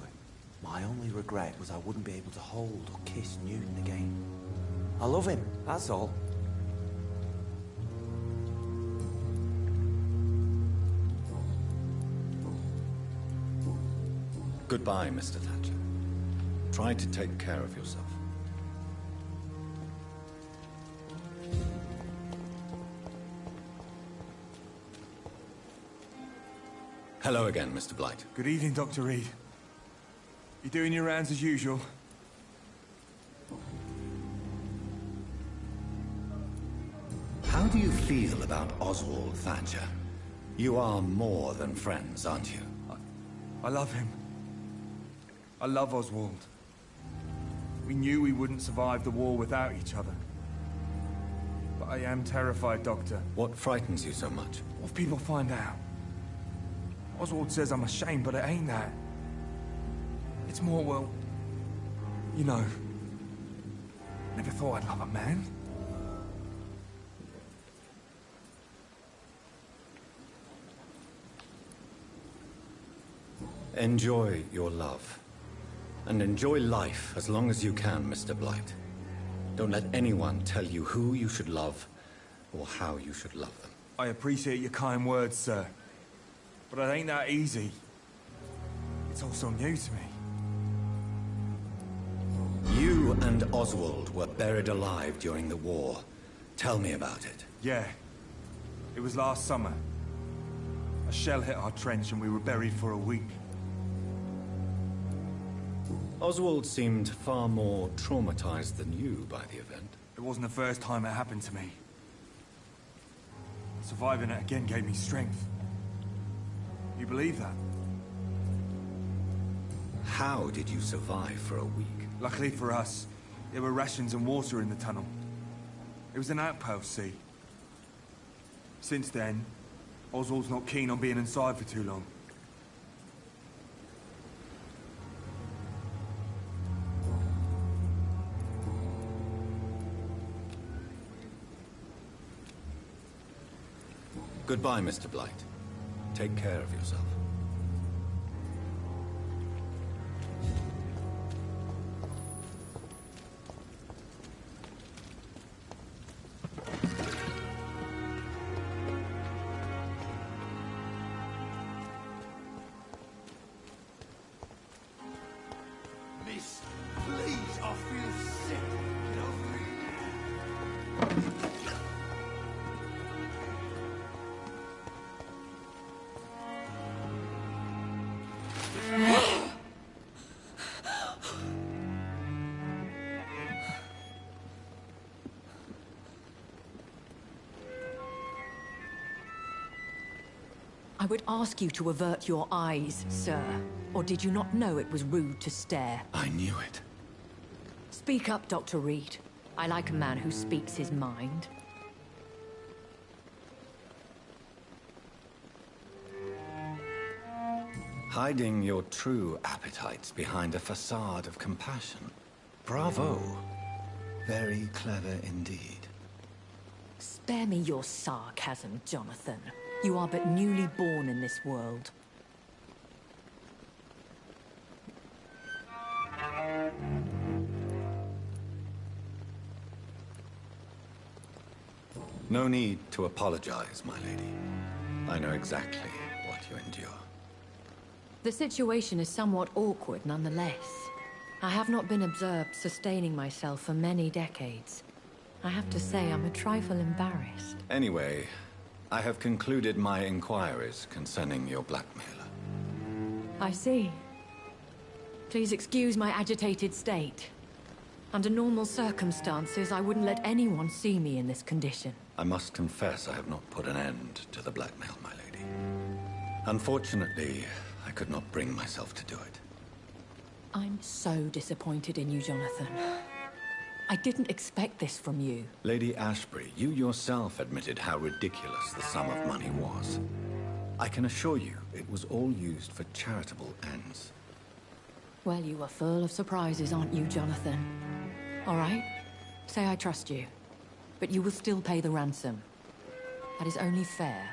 my only regret was I wouldn't be able to hold or kiss Newton again. I love him, that's all. Goodbye, Mr. Thatcher. Try to take care of yourself. Hello again, Mr. Blight. Good evening, Dr. Reed. You doing your rounds as usual? How do you feel about Oswald Thatcher? You are more than friends, aren't you? I love him. I love Oswald. We knew we wouldn't survive the war without each other. But I am terrified, Doctor. What frightens you so much? What if people find out? Oswald says I'm ashamed, but it ain't that. It's more, well, you know, never thought I'd love a man. Enjoy your love. And enjoy life as long as you can, Mr. Blight. Don't let anyone tell you who you should love or how you should love them. I appreciate your kind words, sir. But it ain't that easy. It's all so new to me. You and Oswald were buried alive during the war. Tell me about it. Yeah. It was last summer. A shell hit our trench and we were buried for a week. Oswald seemed far more traumatized than you by the event. It wasn't the first time it happened to me. Surviving it again gave me strength. You believe that? How did you survive for a week? Luckily for us, there were rations and water in the tunnel. It was an outpost, see? Since then, Oswald's not keen on being inside for too long. Goodbye, Mr. Blight. Take care of yourself. Miss, please, I feel sick. Get over here. I would ask you to avert your eyes, sir. Or did you not know it was rude to stare? I knew it. Speak up, Dr. Reed. I like a man who speaks his mind. Hiding your true appetites behind a facade of compassion. Bravo. Very clever indeed. Spare me your sarcasm, Jonathan. You are but newly born in this world. No need to apologize, my lady. I know exactly what you endure. The situation is somewhat awkward nonetheless. I have not been observed sustaining myself for many decades. I have to say I'm a trifle embarrassed. Anyway, I have concluded my inquiries concerning your blackmailer. I see. Please excuse my agitated state. Under normal circumstances, I wouldn't let anyone see me in this condition. I must confess I have not put an end to the blackmail, my lady. Unfortunately, I could not bring myself to do it. I'm so disappointed in you, Jonathan. I didn't expect this from you. Lady Ashbury, you yourself admitted how ridiculous the sum of money was. I can assure you, it was all used for charitable ends. Well, you are full of surprises, aren't you, Jonathan? All right, say I trust you. But you will still pay the ransom. That is only fair.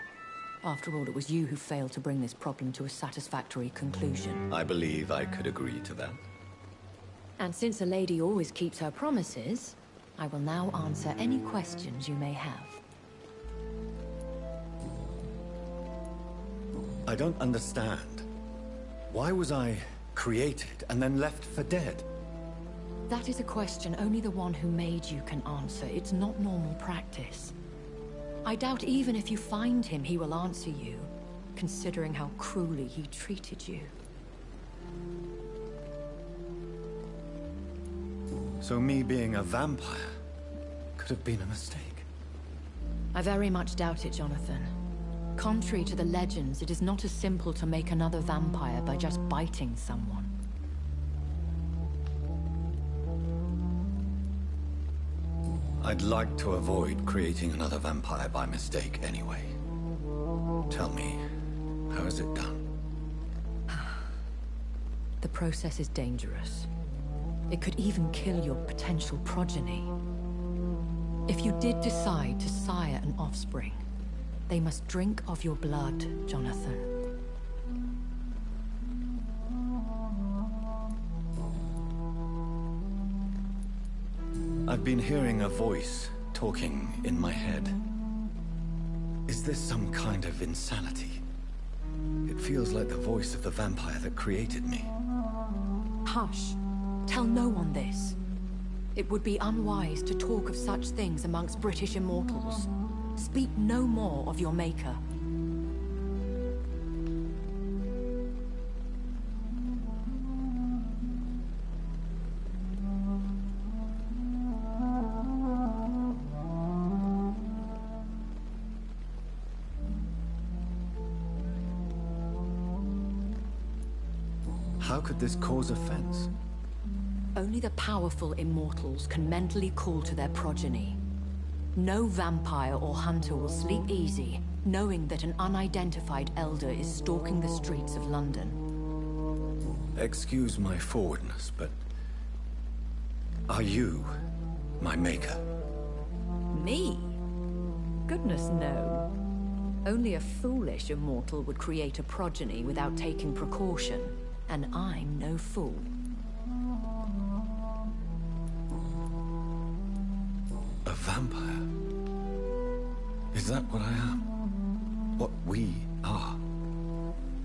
After all, it was you who failed to bring this problem to a satisfactory conclusion. I believe I could agree to that. And since a lady always keeps her promises, I will now answer any questions you may have. I don't understand. Why was I created and then left for dead? That is a question only the one who made you can answer. It's not normal practice. I doubt even if you find him, he will answer you, considering how cruelly he treated you. So me being a vampire could have been a mistake. I very much doubt it, Jonathan. Contrary to the legends, it is not as simple to make another vampire by just biting someone. I'd like to avoid creating another vampire by mistake anyway. Tell me, how is it done? The process is dangerous. It could even kill your potential progeny. If you did decide to sire an offspring, they must drink of your blood, Jonathan. I've been hearing a voice talking in my head. Is this some kind of insanity? It feels like the voice of the vampire that created me. Hush. Tell no one this. It would be unwise to talk of such things amongst British immortals. Speak no more of your maker. How could this cause offense? Only the powerful immortals can mentally call to their progeny. No vampire or hunter will sleep easy, knowing that an unidentified elder is stalking the streets of London. Excuse my forwardness, but... are you my maker? Me? Goodness, no. Only a foolish immortal would create a progeny without taking precaution, and I'm no fool. A vampire? Is that what I am? What we are?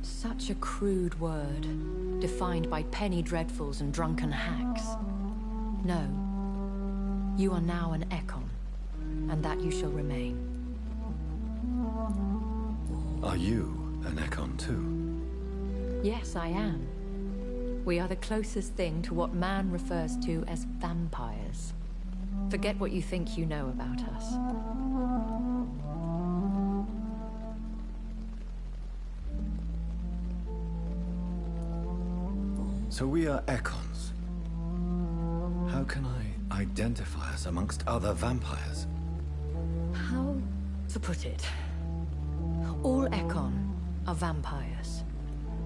Such a crude word, defined by penny dreadfuls and drunken hacks. No. You are now an Ekon, and that you shall remain. Are you an Ekon too? Yes, I am. We are the closest thing to what man refers to as vampires. Forget what you think you know about us. So we are Ekons. How can I identify us amongst other vampires? How to put it? All Ekon are vampires.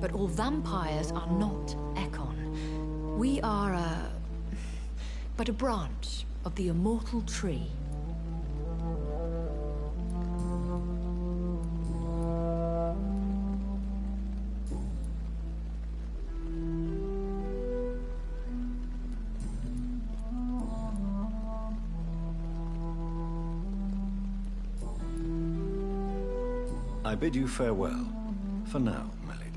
But all vampires are not Ekon. We are but a branch of the immortal tree. I bid you farewell, for now, my lady.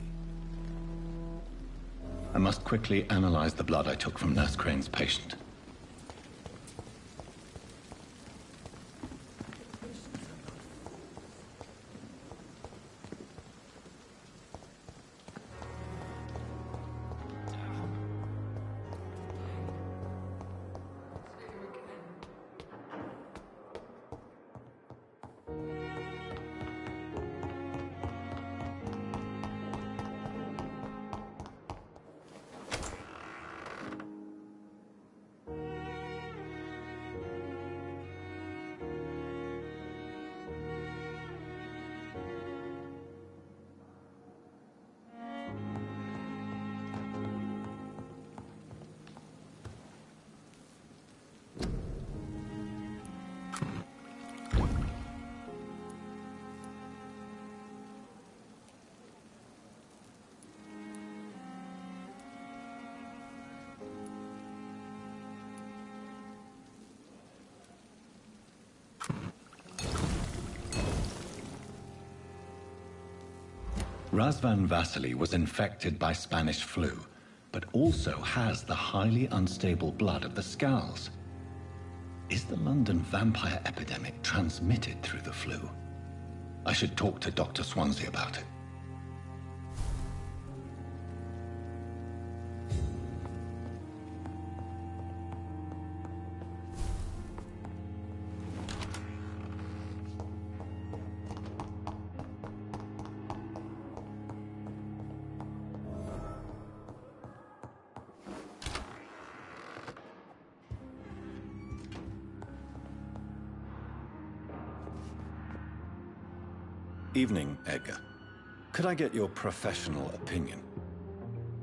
I must quickly analyze the blood I took from Nurse Crane's patient. Razvan Vasily was infected by Spanish flu, but also has the highly unstable blood of the Skulls. Is the London vampire epidemic transmitted through the flu? I should talk to Dr. Swansea about it. Evening, Edgar. Could I get your professional opinion?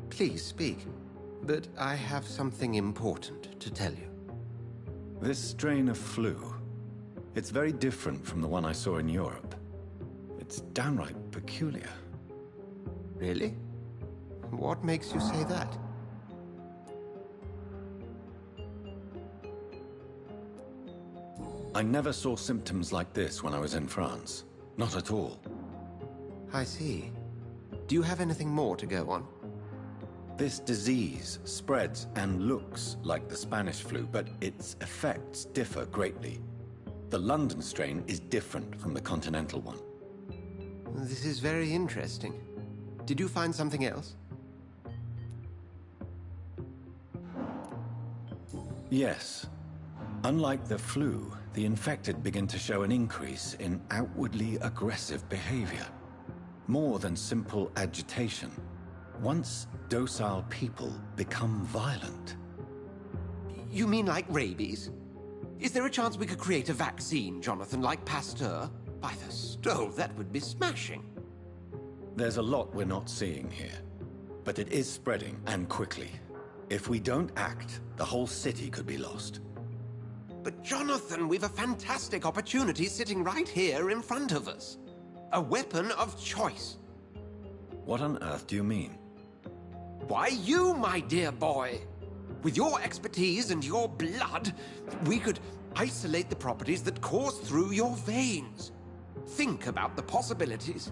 Please speak, but I have something important to tell you. This strain of flu, it's very different from the one I saw in Europe. It's downright peculiar. Really? What makes you say that? I never saw symptoms like this when I was in France. Not at all. I see. Do you have anything more to go on? This disease spreads and looks like the Spanish flu, but its effects differ greatly. The London strain is different from the continental one. This is very interesting. Did you find something else? Yes. Unlike the flu, the infected begin to show an increase in outwardly aggressive behavior. More than simple agitation. Once docile people become violent. You mean like rabies? Is there a chance we could create a vaccine, Jonathan, like Pasteur? By the stove, that would be smashing. There's a lot we're not seeing here, but it is spreading, and quickly. If we don't act, the whole city could be lost. But Jonathan, we've a fantastic opportunity sitting right here in front of us. A weapon of choice. What on earth do you mean? Why, you, my dear boy. With your expertise and your blood, we could isolate the properties that course through your veins. Think about the possibilities.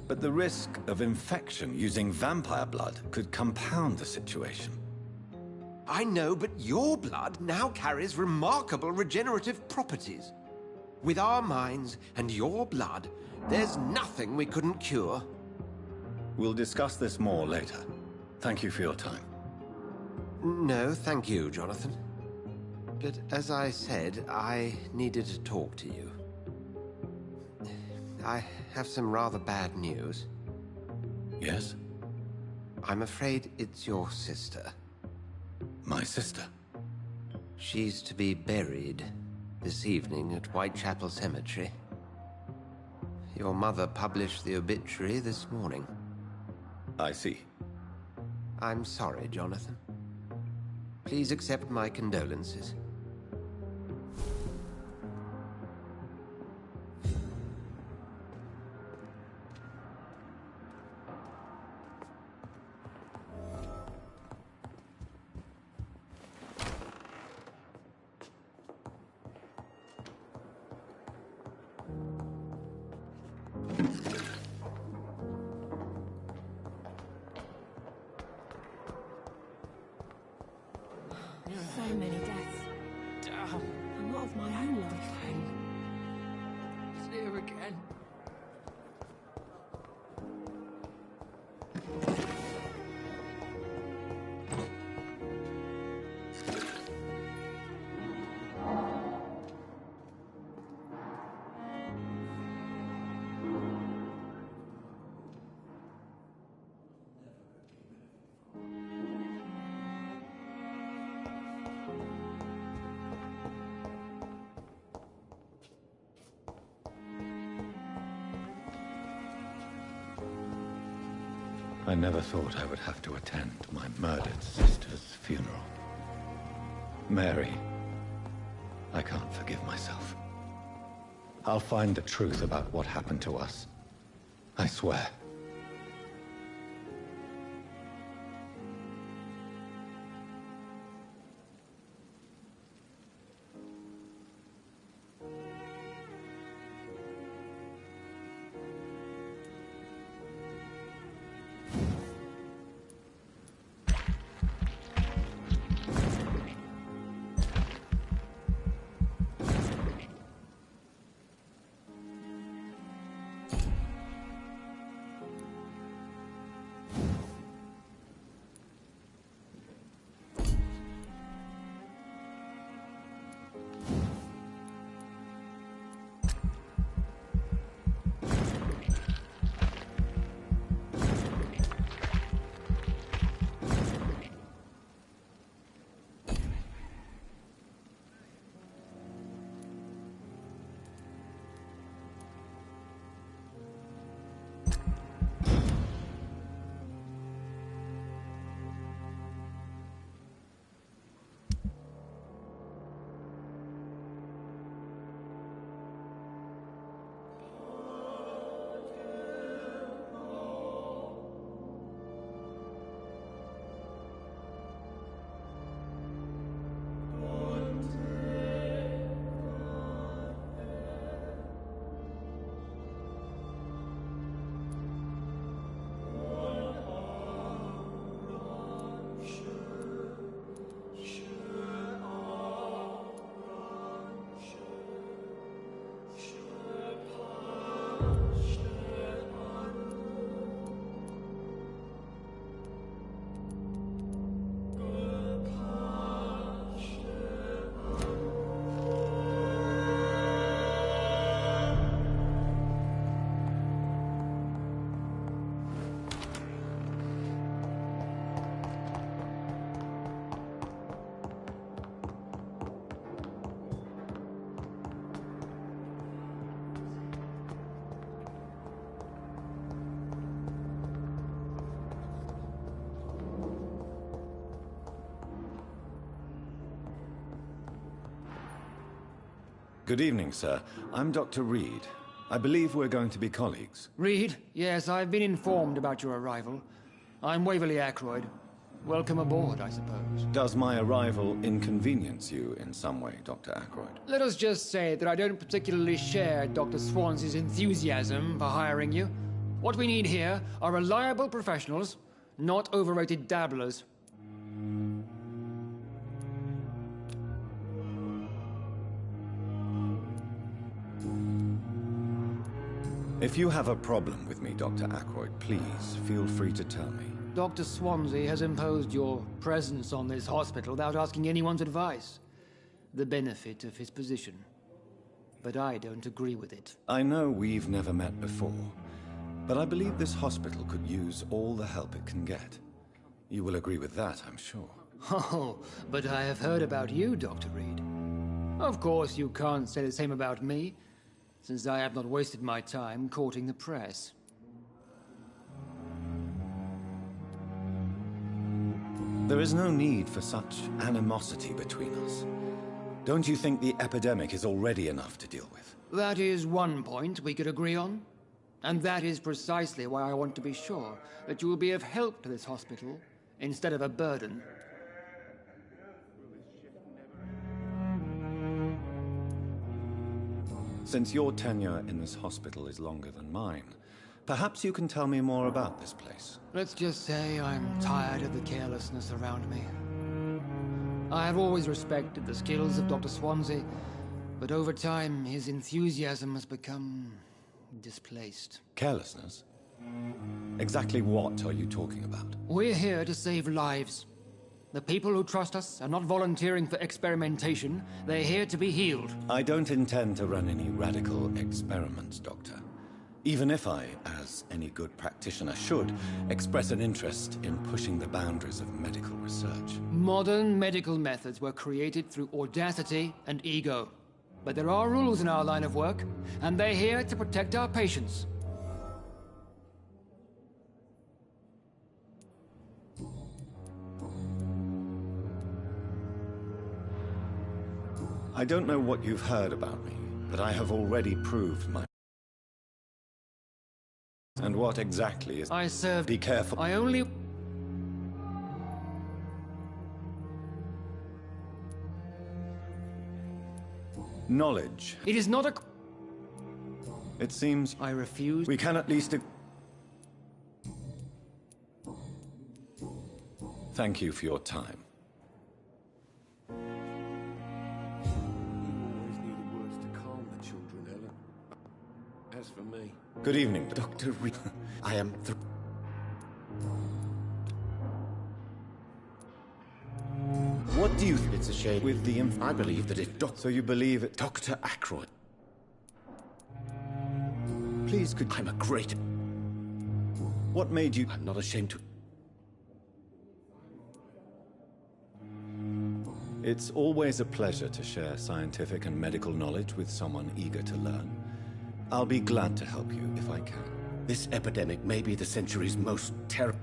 But the risk of infection using vampire blood could compound the situation. I know, but your blood now carries remarkable regenerative properties. With our minds and your blood, there's nothing we couldn't cure. We'll discuss this more later. Thank you for your time. No, thank you, Jonathan. But as I said, I needed to talk to you. I have some rather bad news. Yes? I'm afraid it's your sister. My sister? She's to be buried this evening at Whitechapel Cemetery. Your mother published the obituary this morning. I see. I'm sorry, Jonathan. Please accept my condolences. So many deaths. And what of my own lifetime? It's here again. I never thought I would have to attend my murdered sister's funeral. Mary, I can't forgive myself. I'll find the truth about what happened to us. I swear. Good evening, sir. I'm Dr. Reed. I believe we're going to be colleagues. Reed? Yes, I've been informed about your arrival. I'm Waverly Ackroyd. Welcome aboard, I suppose. Does my arrival inconvenience you in some way, Dr. Ackroyd? Let us just say that I don't particularly share Dr. Swansea's enthusiasm for hiring you. What we need here are reliable professionals, not overrated dabblers. If you have a problem with me, Dr. Ackroyd, please feel free to tell me. Dr. Swansea has imposed your presence on this hospital without asking anyone's advice. The benefit of his position. But I don't agree with it. I know we've never met before, but I believe this hospital could use all the help it can get. You will agree with that, I'm sure. Oh, but I have heard about you, Dr. Reed. Of course, you can't say the same about me, since I have not wasted my time courting the press. There is no need for such animosity between us. Don't you think the epidemic is already enough to deal with? That is one point we could agree on. And that is precisely why I want to be sure that you will be of help to this hospital, instead of a burden. Since your tenure in this hospital is longer than mine, perhaps you can tell me more about this place. Let's just say I'm tired of the carelessness around me. I have always respected the skills of Dr. Swansea, but over time his enthusiasm has become displaced. Carelessness? Exactly what are you talking about? We're here to save lives. The people who trust us are not volunteering for experimentation. They're here to be healed. I don't intend to run any radical experiments, Doctor. Even if I, as any good practitioner should, express an interest in pushing the boundaries of medical research. Modern medical methods were created through audacity and ego. But there are rules in our line of work, and they're here to protect our patients. I don't know what you've heard about me, but I have already proved my... And what exactly is... I served... Be careful. I only... Knowledge. It is not a... It seems... I refuse... We can at least... Thank you for your time. As for me... Good evening, Dr. Reed. I am What do you think? It's a shame. With the I believe that if So you believe it... Dr. Ackroyd... Please, could... I'm a great... What made you... I'm not ashamed to... It's always a pleasure to share scientific and medical knowledge with someone eager to learn. I'll be glad to help you if I can. This epidemic may be the century's most terrible...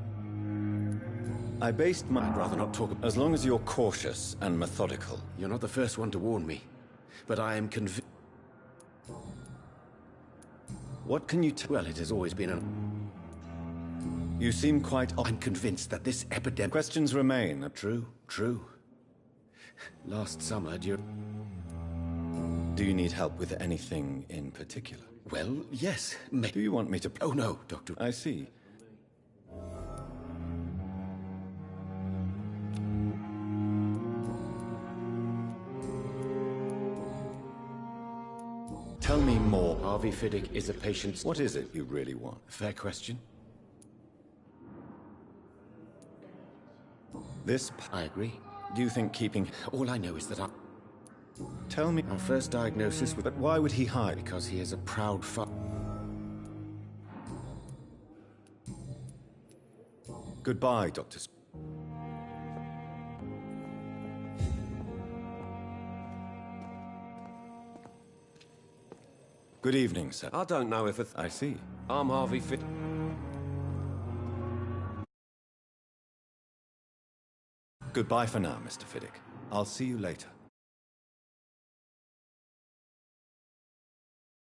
I based my... I'd rather not talk... As long as you're cautious and methodical. You're not the first one to warn me, but I am convinced... What can you Well, it has always been an... You seem quite... I'm convinced that this epidemic... Questions remain. True. Last summer, Do you need help with anything in particular? Well, yes. Do you want me to... Oh, no, Doctor... I see. Tell me more. Harvey Fiddick is a patient... What is it you really want? Fair question. This... I agree. Do you think keeping... All I know is that Tell me... Our first diagnosis was... But why would he hide? Because he is a proud father. Goodbye, Dr. Good evening, sir. I don't know if I see. I'm Harvey Fiddick. Goodbye for now, Mr. Fiddick. I'll see you later.